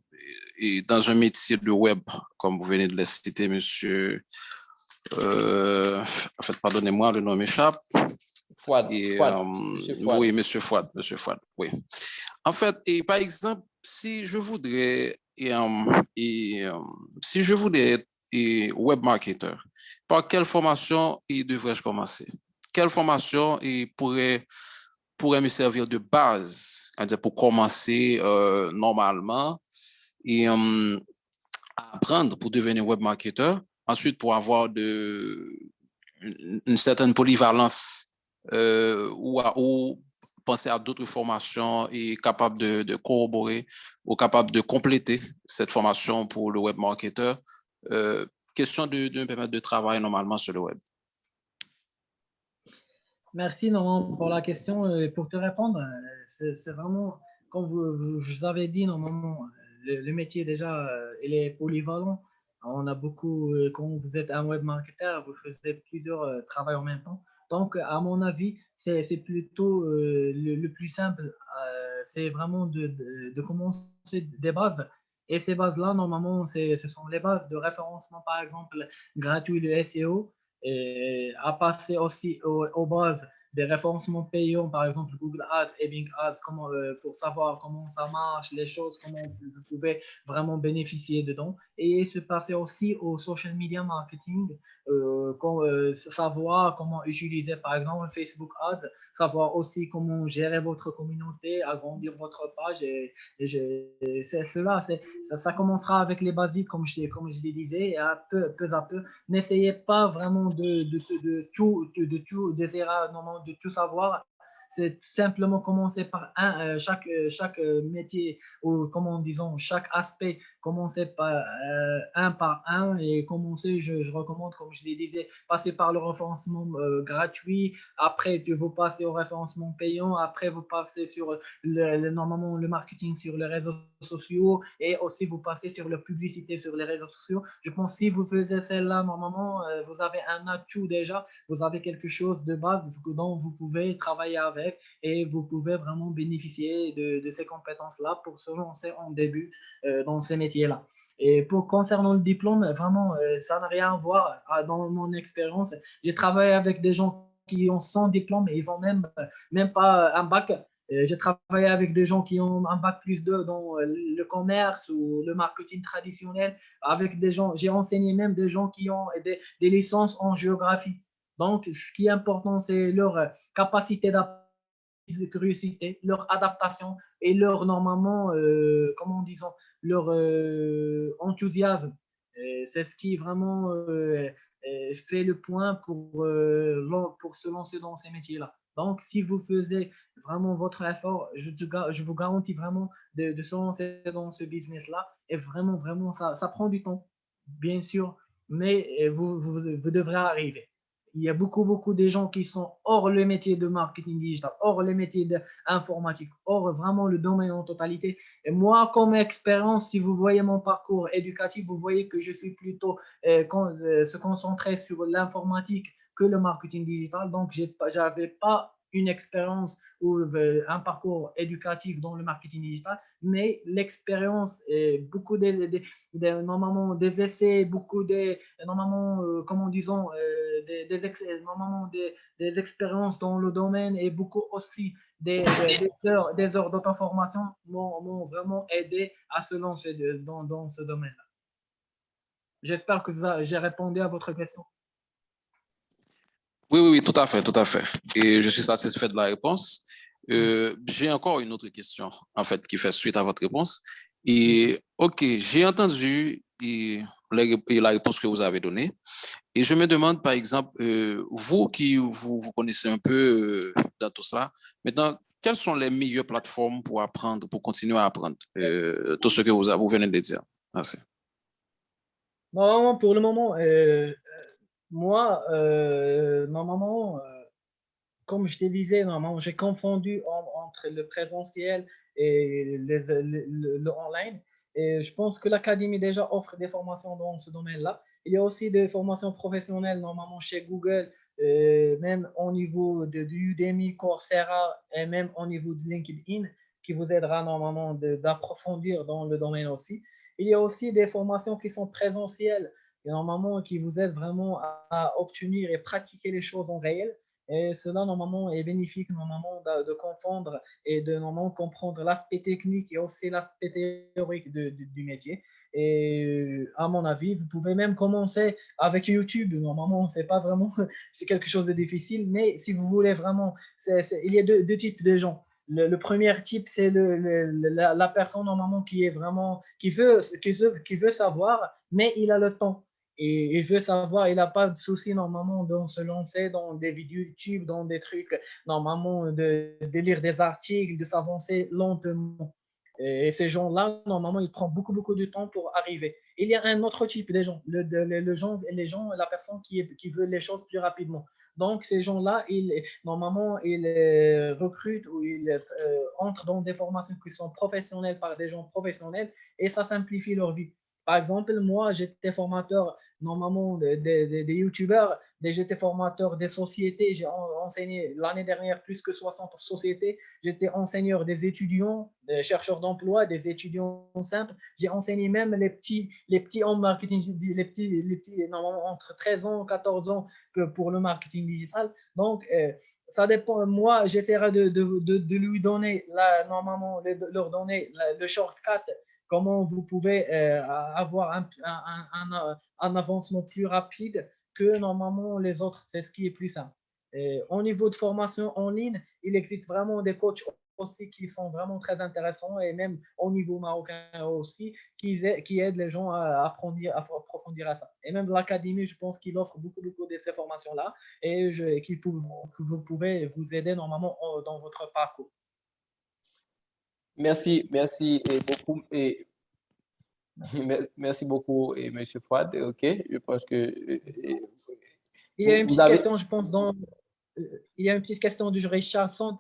et dans un métier de web, comme vous venez de le citer, monsieur. En fait, pardonnez-moi, le nom m'échappe. Fouad, Et, Monsieur Fouad. oui, monsieur Fouad, oui. En fait, et par exemple, si je voudrais, si je voulais être web marketer, par quelle formation devrais-je commencer? Quelle formation pourrait me servir de base, c'est-à-dire pour commencer normalement et apprendre pour devenir web marketer, ensuite pour avoir une certaine polyvalence ou penser à d'autres formations et capable de corroborer ou capable de compléter cette formation pour le web marketer. Question de me permettre de travailler normalement sur le web. Merci Normand pour la question. Et pour te répondre, c'est vraiment, comme je vous avais dit, normalement, le métier déjà, il est polyvalent. On a beaucoup, quand vous êtes un web marketer, vous faites plusieurs travaux en même temps. Donc, à mon avis, c'est plutôt le plus simple. C'est vraiment de commencer des bases. Et ces bases-là, normalement, ce sont les bases de référencement, par exemple, gratuit, le SEO, et à passer aussi aux bases des référencements payants, par exemple Google Ads et Bing Ads, pour savoir comment ça marche, les choses, comment vous pouvez vraiment bénéficier dedans. Et se passer aussi au social media marketing, savoir comment utiliser par exemple Facebook Ads, savoir aussi comment gérer votre communauté, agrandir votre page. C'est cela, ça commencera avec les basiques, comme je disais, et peu à peu. N'essayez pas vraiment de tout savoir. C'est tout simplement commencer par chaque métier, ou comment disons, chaque aspect, commencer un par un et commencer, je recommande, comme je le disais, passer par le référencement gratuit, après vous passez au référencement payant, après vous passez sur normalement le marketing sur les réseaux sociaux et aussi vous passez sur la publicité sur les réseaux sociaux. Je pense que si vous faites celle-là, normalement, vous avez un atout déjà, vous avez quelque chose de base dont vous pouvez travailler avec et vous pouvez vraiment bénéficier de ces compétences-là pour se lancer en début dans ces métiers-là. Et concernant le diplôme, vraiment, ça n'a rien à voir. Dans mon expérience, j'ai travaillé avec des gens qui ont 100 diplômes et ils n'ont même pas un bac. J'ai travaillé avec des gens qui ont un bac plus 2 dans le commerce ou le marketing traditionnel, avec des gens, j'ai enseigné même des gens qui ont des licences en géographie. Donc, ce qui est important, c'est leur capacité de curiosité, leur adaptation et leur, normalement, comment disons, leur enthousiasme. C'est ce qui vraiment fait le point pour se lancer dans ces métiers-là. Donc, si vous faisiez vraiment votre effort, je vous garantis vraiment de se lancer dans ce business-là. Et vraiment, vraiment, ça prend du temps, bien sûr, mais vous devrez arriver. Il y a beaucoup de gens qui sont hors le métier de marketing digital, hors le métier d'informatique, hors vraiment le domaine en totalité. Et moi, comme expérience, si vous voyez mon parcours éducatif, vous voyez que je suis plutôt se concentrer sur l'informatique que le marketing digital. Donc, je n'avais pas une expérience ou un parcours éducatif dans le marketing digital, mais l'expérience et beaucoup normalement des essais, beaucoup normalement, comment disons, normalement des expériences dans le domaine et beaucoup aussi des heures d'auto-formation m'ont vraiment aidé à se lancer dans ce domaine-là. J'espère que j'ai répondu à votre question. Oui, oui, oui, tout à fait, tout à fait. Et je suis satisfait de la réponse. J'ai encore une autre question, en fait, qui fait suite à votre réponse. Et, OK, j'ai entendu la réponse que vous avez donnée. Et je me demande, par exemple, vous qui vous connaissez un peu dans tout ça, maintenant, quelles sont les meilleures plateformes pour apprendre, pour continuer à apprendre tout ce que vous venez de dire? Merci. Normalement, pour le moment, moi, normalement, comme je te disais, normalement, j'ai confondu entre le présentiel et le online. Et je pense que l'Académie déjà offre des formations dans ce domaine-là. Il y a aussi des formations professionnelles, normalement, chez Google, même au niveau de Udemy, Coursera et même au niveau de LinkedIn, qui vous aidera normalement d'approfondir dans le domaine aussi. Il y a aussi des formations qui sont présentielles et normalement qui vous aident vraiment à obtenir et pratiquer les choses en réel. Et cela, normalement, est bénéfique, normalement, de confondre et de normalement comprendre l'aspect technique et aussi l'aspect théorique du métier. Et à mon avis, vous pouvez même commencer avec YouTube. Normalement, c'est pas vraiment, c'est quelque chose de difficile, mais si vous voulez vraiment, il y a deux types de gens. Le premier type, c'est la personne normalement qui est vraiment, qui veut savoir, mais il a le temps. Et je veux savoir, il n'a pas de souci normalement de se lancer dans des vidéos YouTube, dans des trucs, normalement de lire des articles, de s'avancer lentement. Et ces gens-là, normalement, ils prennent beaucoup de temps pour arriver. Il y a un autre type de gens, les gens, la personne qui veut les choses plus rapidement. Donc, ces gens-là, normalement, ils recrutent ou ils entrent dans des formations qui sont professionnelles par des gens professionnels et ça simplifie leur vie. Par exemple, moi, j'étais formateur normalement des youtubeurs, j'étais formateur des sociétés. J'ai enseigné l'année dernière plus que 60 sociétés. J'étais enseigneur des étudiants, des chercheurs d'emploi, des étudiants simples. J'ai enseigné même les petits en marketing, les petits normalement entre 13 ans et 14 ans pour le marketing digital. Donc, ça dépend. Moi, j'essaierai de lui donner, normalement, leur donner le shortcut, comment vous pouvez avoir un avancement plus rapide que normalement les autres. C'est ce qui est plus simple. Et au niveau de formation en ligne, il existe vraiment des coachs aussi qui sont vraiment très intéressants et même au niveau marocain aussi, qui aident les gens à approfondir à ça. Et même l'académie, je pense qu'il offre beaucoup de ces formations-là et que vous pouvez vous aider normalement dans votre parcours. Merci beaucoup. Merci beaucoup, M. Fouad. OK, je pense que il y a une vous petite avez... question, je pense, il y a une petite question du jury Charlson.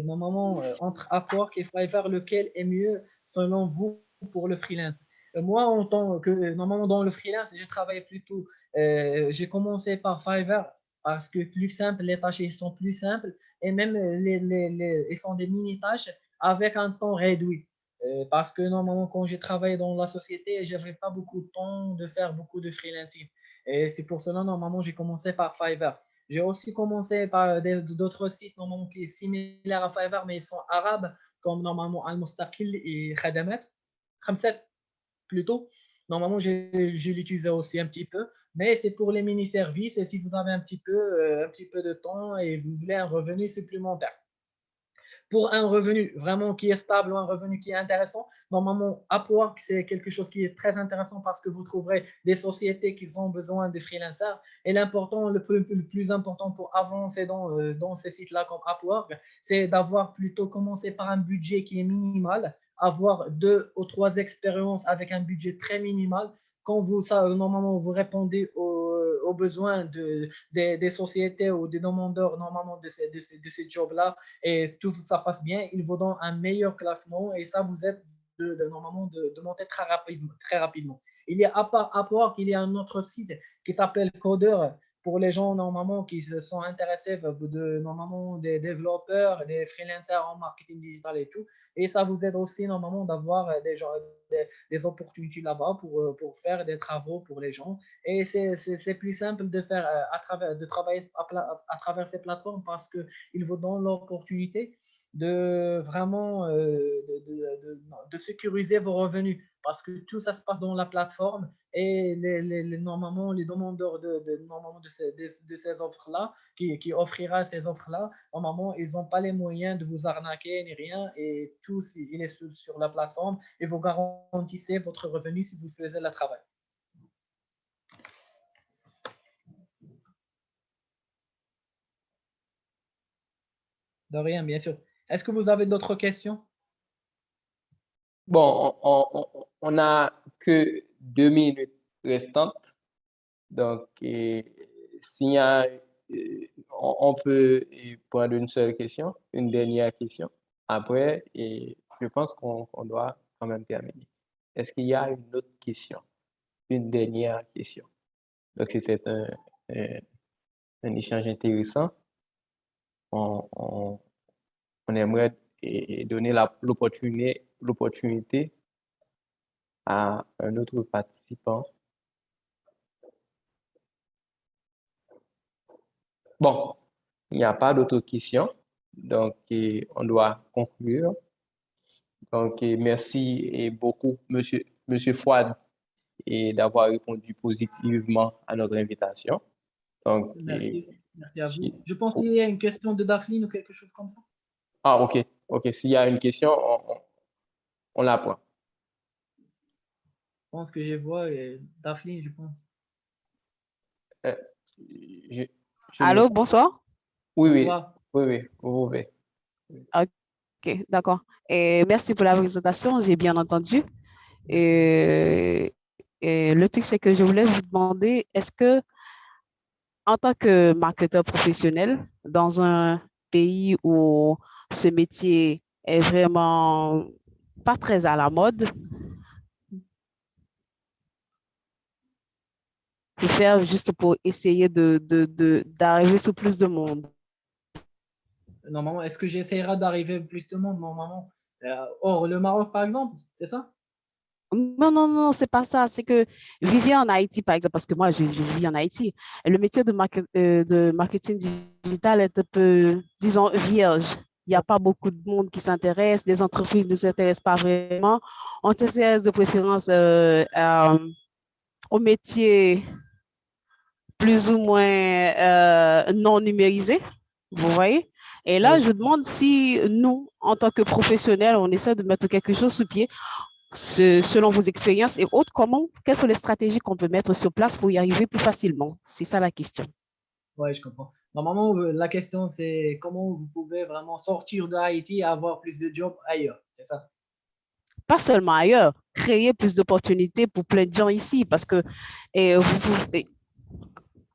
Normalement, entre Upwork et Fiverr, lequel est mieux selon vous pour le freelance? Moi, en tant que normalement dans le freelance, j'ai travaillé plutôt. J'ai commencé par Fiverr parce que plus simple, les tâches sont plus simples et même ils sont des mini-tâches avec un temps réduit. Parce que normalement, quand j'ai travaillé dans la société, je n'avais pas beaucoup de temps de faire beaucoup de freelancing. Et c'est pour cela, normalement, j'ai commencé par Fiverr. J'ai aussi commencé par d'autres sites normalement qui sont similaires à Fiverr, mais ils sont arabes, comme normalement Al-Mustaqil et Khadamat. Khamsat, plutôt. Normalement, j'ai l'utilisé aussi un petit peu, mais c'est pour les mini-services et si vous avez un petit peu de temps et vous voulez un revenu supplémentaire. Pour un revenu vraiment qui est stable ou un revenu qui est intéressant, normalement, Upwork, c'est quelque chose qui est très intéressant parce que vous trouverez des sociétés qui ont besoin de freelancers. Et le plus important pour avancer dans ces sites-là comme Upwork, c'est d'avoir plutôt commencé par un budget qui est minimal, avoir 2 ou 3 expériences avec un budget très minimal. Quand normalement, vous répondez aux besoins des sociétés ou des demandeurs normalement de ces jobs-là, et tout ça passe bien, il vous donne un meilleur classement et ça vous aide normalement de monter très rapidement. Il y a à part qu'il y a un autre site qui s'appelle Coder pour les gens normalement qui se sont intéressés normalement des développeurs, des freelancers en marketing digital et tout. Et ça vous aide aussi normalement d'avoir des opportunités là-bas pour faire des travaux pour les gens. Et c'est plus simple de faire de travailler à travers ces plateformes parce qu'ils vous donnent l'opportunité de vraiment de sécuriser vos revenus parce que tout ça se passe dans la plateforme et normalement les demandeurs normalement de ces offres-là qui offrira ces offres-là, normalement ils n'ont pas les moyens de vous arnaquer ni rien et tout il est sur la plateforme et vous garantissez votre revenu si vous faisiez le travail. De rien, bien sûr. Est-ce que vous avez d'autres questions? Bon, on n'a que 2 minutes restantes. Donc, s'il y a, on peut prendre une seule question, une dernière question. Après, je pense qu'on doit quand même terminer. Est-ce qu'il y a une autre question? Une dernière question. Donc, c'était un échange intéressant. On aimerait donner l'opportunité à un autre participant. Bon, il n'y a pas d'autres questions, donc on doit conclure. Donc, merci beaucoup, Monsieur Fouad, d'avoir répondu positivement à notre invitation. Donc, merci à vous. Je pense qu'il y a une question de Daphne ou quelque chose comme ça. Ah, OK. S'il y a une question, on la prend. Je pense que je vois Daphne, je pense. Allô, bonsoir. Oui, vous pouvez. OK, d'accord. Et merci pour la présentation, j'ai bien entendu. Et le truc, c'est que je voulais vous demander, est-ce que en tant que marketeur professionnel, dans un pays où ce métier est vraiment pas très à la mode, faire juste pour essayer d'arriver sur plus de monde. Normalement, est-ce que j'essaierai d'arriver plus de monde normalement hors le Maroc, par exemple? C'est ça? Non, non, non, c'est pas ça. C'est que vivre en Haïti, par exemple, parce que moi, je vis en Haïti, et le métier de marketing digital est un peu, disons, vierge. Il n'y a pas beaucoup de monde qui s'intéresse, les entreprises ne s'intéressent pas vraiment. On s'intéresse de préférence au métier plus ou moins non numérisé, vous voyez? Et là, Oui. je demande si nous, en tant que professionnels, on essaie de mettre quelque chose sous pied selon vos expériences et autres, quelles sont les stratégies qu'on peut mettre sur place pour y arriver plus facilement? C'est ça la question. Oui, je comprends. Normalement, la question, c'est comment vous pouvez vraiment sortir de Haïti et avoir plus de jobs ailleurs. C'est ça? Pas seulement ailleurs, créer plus d'opportunités pour plein de gens ici parce que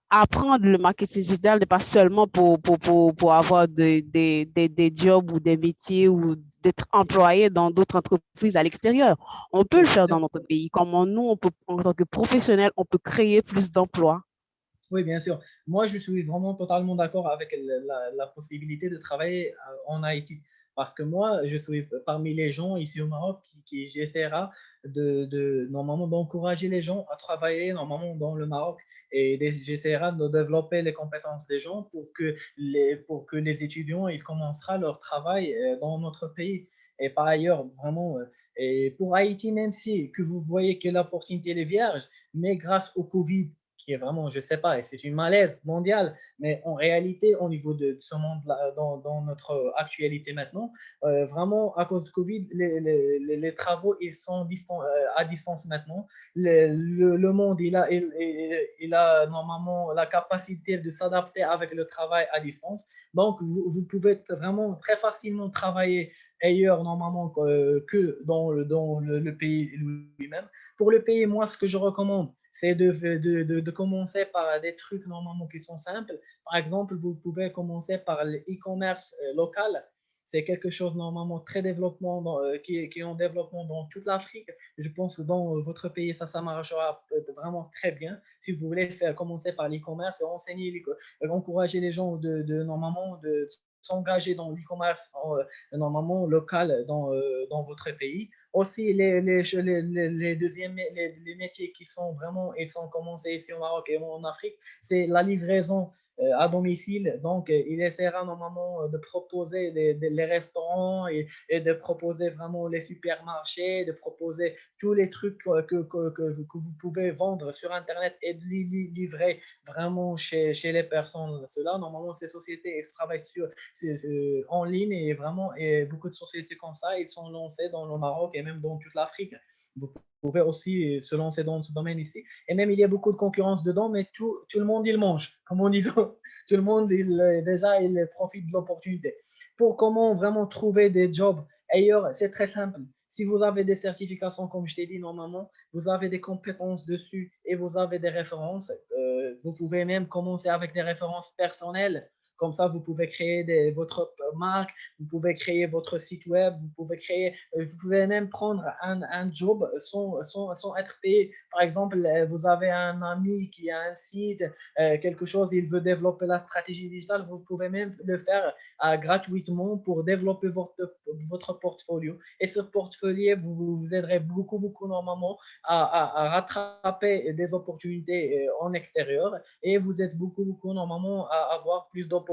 apprendre le marketing digital n'est pas seulement pour avoir des jobs ou des métiers ou d'être employé dans d'autres entreprises à l'extérieur. On peut le Oui, faire dans notre pays. Comment nous, on peut, en tant que professionnels, on peut créer plus d'emplois. oui, bien sûr. Moi, je suis vraiment totalement d'accord avec la possibilité de travailler en Haïti. Parce que moi, je suis parmi les gens ici au Maroc qui j'essaierai normalement d'encourager les gens à travailler normalement dans le Maroc et j'essaierai de développer les compétences des gens pour que les étudiants ils commenceront leur travail dans notre pays. Et par ailleurs, vraiment, et pour Haïti, même si que vous voyez que l'opportunité est vierge, mais grâce au Covid, qui est vraiment, je ne sais pas, et c'est une malaise mondiale, mais en réalité, au niveau de ce monde-là, dans notre actualité maintenant, vraiment, à cause de Covid, les travaux, ils sont à distance maintenant. Le monde, il a normalement la capacité de s'adapter avec le travail à distance. Donc, vous pouvez vraiment très facilement travailler ailleurs normalement que dans le pays lui-même. Pour le pays, moi, ce que je recommande, c'est de commencer par des trucs normalement qui sont simples. Par exemple, vous pouvez commencer par l'e-commerce local. C'est quelque chose normalement très développement qui est en développement dans toute l'Afrique. Je pense que dans votre pays, ça marchera vraiment très bien. Si vous voulez commencer par l'e-commerce et encourager les gens normalement de s'engager dans l'e-commerce normalement local dans votre pays. Aussi, les métiers qui sont vraiment, ils sont commencés ici au Maroc et en Afrique, c'est la livraison à domicile. Donc, il essaiera normalement de proposer les restaurants et de proposer vraiment les supermarchés, de proposer tous les trucs que vous pouvez vendre sur Internet et de livrer vraiment chez les personnes. Cela, normalement, ces sociétés elles travaillent en ligne et vraiment, et beaucoup de sociétés comme ça, ils sont lancés dans le Maroc et même dans toute l'Afrique. Vous pouvez aussi se lancer dans ce domaine ici. Et même, il y a beaucoup de concurrence dedans, mais tout le monde, il mange. Comme on dit, tout le monde, déjà, il profite de l'opportunité. Pour comment vraiment trouver des jobs ailleurs, c'est très simple. Si vous avez des certifications, comme je t'ai dit normalement, vous avez des compétences dessus et vous avez des références, vous pouvez même commencer avec des références personnelles. Comme ça, vous pouvez créer votre marque, vous pouvez créer votre site web, vous pouvez même prendre un job sans être payé. Par exemple, vous avez un ami qui a un site, quelque chose, il veut développer la stratégie digitale, vous pouvez même le faire gratuitement pour développer votre portfolio. Et ce portfolio vous aiderez beaucoup, beaucoup normalement à rattraper des opportunités en extérieur et vous êtes beaucoup, beaucoup normalement à avoir plus d'opportunités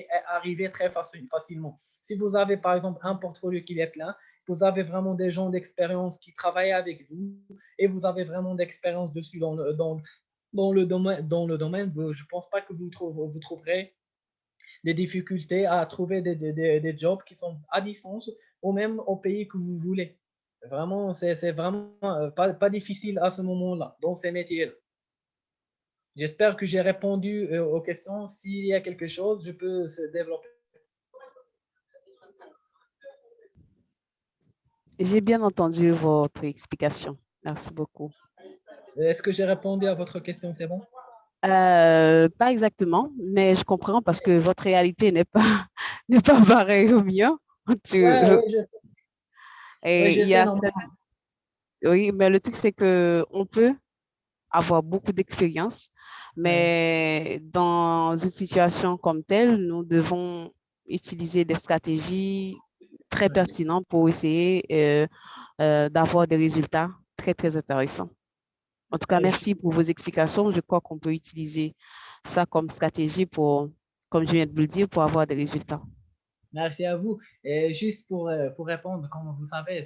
et arriver très facilement. Si vous avez par exemple un portfolio qui est plein, vous avez vraiment des gens d'expérience qui travaillent avec vous et vous avez vraiment d'expérience dessus dans le domaine, je ne pense pas que vous trouverez des difficultés à trouver des jobs qui sont à distance ou même au pays que vous voulez. Vraiment, c'est vraiment pas difficile à ce moment-là, dans ces métiers-là. J'espère que j'ai répondu aux questions. S'il y a quelque chose, je peux se développer. J'ai bien entendu votre explication. Merci beaucoup. Est-ce que j'ai répondu à votre question? C'est bon? Pas exactement, mais je comprends parce que votre réalité n'est pas, n'est pas pareille au mien. Tu- Ouais, et je il y sais a, normalement. oui, mais le truc, c'est que on peut avoir beaucoup d'expérience, Ouais, mais dans une situation comme telle, nous devons utiliser des stratégies très ouais. pertinentes pour essayer d'avoir des résultats très, très intéressants. En tout cas, Ouais, merci pour vos explications. Je crois qu'on peut utiliser ça comme stratégie pour, comme je viens de vous le dire, pour avoir des résultats. merci à vous. Et juste pour répondre, comme vous savez,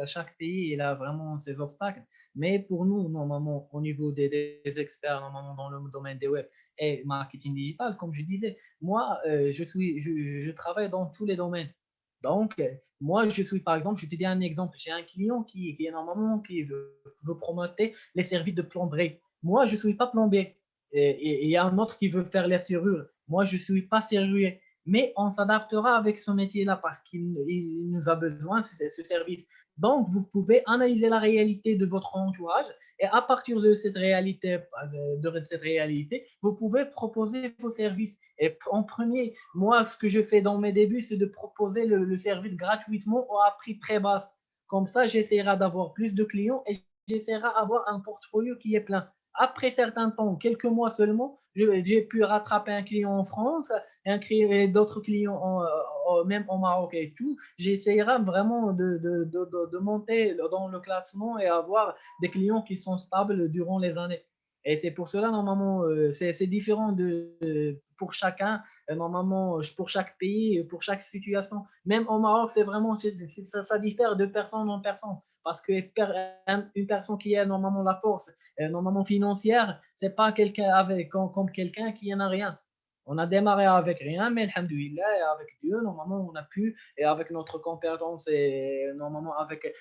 chaque pays il a vraiment ses obstacles. Mais pour nous, normalement, au niveau des experts, normalement, dans le domaine des web et marketing digital, comme je disais, moi, je travaille dans tous les domaines. Donc, moi, je suis, par exemple, je te dis un exemple. J'ai un client qui est normalement, qui veut promoter les services de plomberie. Moi, je ne suis pas plombier. Et il y a un autre qui veut faire les serrures. Moi, je ne suis pas serrurier, mais on s'adaptera avec ce métier-là parce qu'il nous a besoin de ce service. Donc, vous pouvez analyser la réalité de votre entourage et à partir de cette réalité, vous pouvez proposer vos services. Et en premier, moi, ce que je fais dans mes débuts, c'est de proposer le service gratuitement ou à prix très bas. Comme ça, j'essaierai d'avoir plus de clients et j'essaierai d'avoir un portfolio qui est plein. Après certains temps, quelques mois seulement, j'ai pu rattraper un client en France et d'autres clients même au Maroc et tout. J'essaierai vraiment de monter dans le classement et avoir des clients qui sont stables durant les années. Et c'est pour cela, normalement, c'est différent pour chacun, normalement, pour chaque pays, pour chaque situation. Même au Maroc, c'est vraiment, ça diffère de personne en personne. Parce qu'une personne qui a normalement la force, normalement financière, c'est pas quelqu'un comme quelqu'un qui en a rien. On a démarré avec rien, mais alhamdoulilah, et avec Dieu, normalement, on a pu, et avec notre compétence, et normalement, avec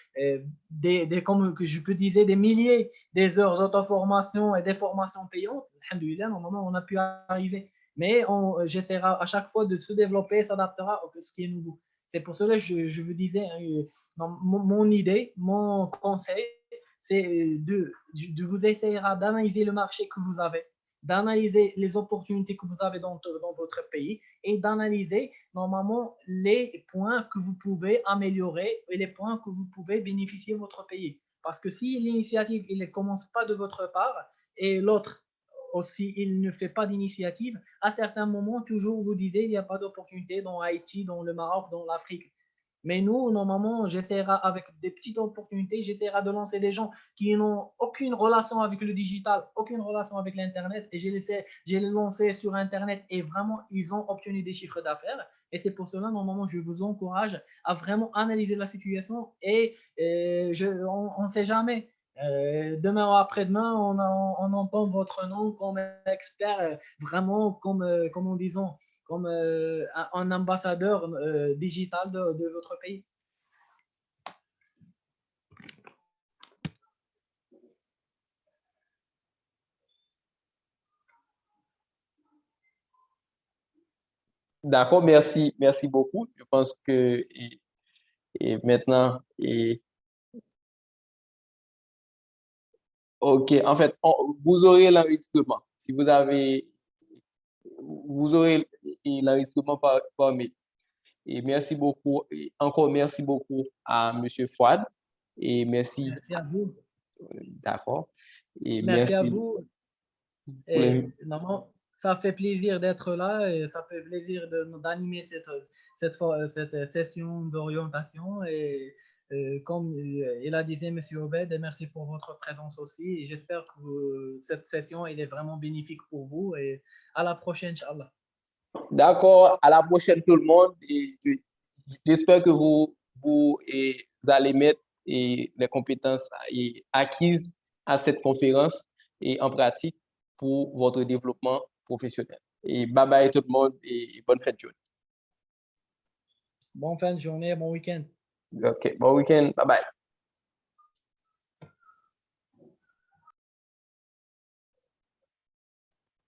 comme je peux dire, des milliers des heures d'auto-formation et des formations payantes, alhamdoulilah, normalement, on a pu arriver. Mais j'essaierai à chaque fois de se développer, s'adaptera à ce qui est nouveau. C'est pour cela que je vous disais, mon idée, mon conseil, c'est de vous essayer d'analyser le marché que vous avez, d'analyser les opportunités que vous avez dans votre pays et d'analyser normalement les points que vous pouvez améliorer et les points que vous pouvez bénéficier de votre pays. Parce que si l'initiative ne commence pas de votre part et l'autre aussi, il ne fait pas d'initiative, à certains moments, toujours vous disiez, il n'y a pas d'opportunité dans Haïti, dans le Maroc, dans l'Afrique. Mais nous, normalement, j'essaierai avec des petites opportunités, j'essaierai de lancer des gens qui n'ont aucune relation avec le digital, aucune relation avec l'Internet. Et j'ai lancé sur Internet et vraiment, ils ont obtenu des chiffres d'affaires. Et c'est pour cela, normalement, je vous encourage à vraiment analyser la situation et on ne sait jamais. Demain ou après-demain, on entend votre nom comme expert, vraiment comme on disons, comme un ambassadeur digital de votre pays. D'accord, merci, merci beaucoup. Je pense que et maintenant, ok, en fait, vous aurez l'enregistrement. Si vous avez, vous aurez l'enregistrement par mail. Et merci beaucoup, et encore merci beaucoup à Monsieur Fouad. Et merci, Merci à vous. d'accord. Et Merci à merci vous. pour Et normalement, ça fait plaisir d'être là et ça fait plaisir d'animer cette session d'orientation. Et comme il a dit, M. Obed, merci pour votre présence aussi. Et j'espère que cette session elle est vraiment bénéfique pour vous. Et à la prochaine, Inch'Allah. D'accord, à la prochaine tout le monde. Et j'espère que vous allez mettre les compétences acquises à cette conférence et en pratique pour votre développement professionnel. Et bye bye tout le monde et bonne fête de journée. Bonne fin de journée, bon week-end. OK, bon week-end. Bye bye.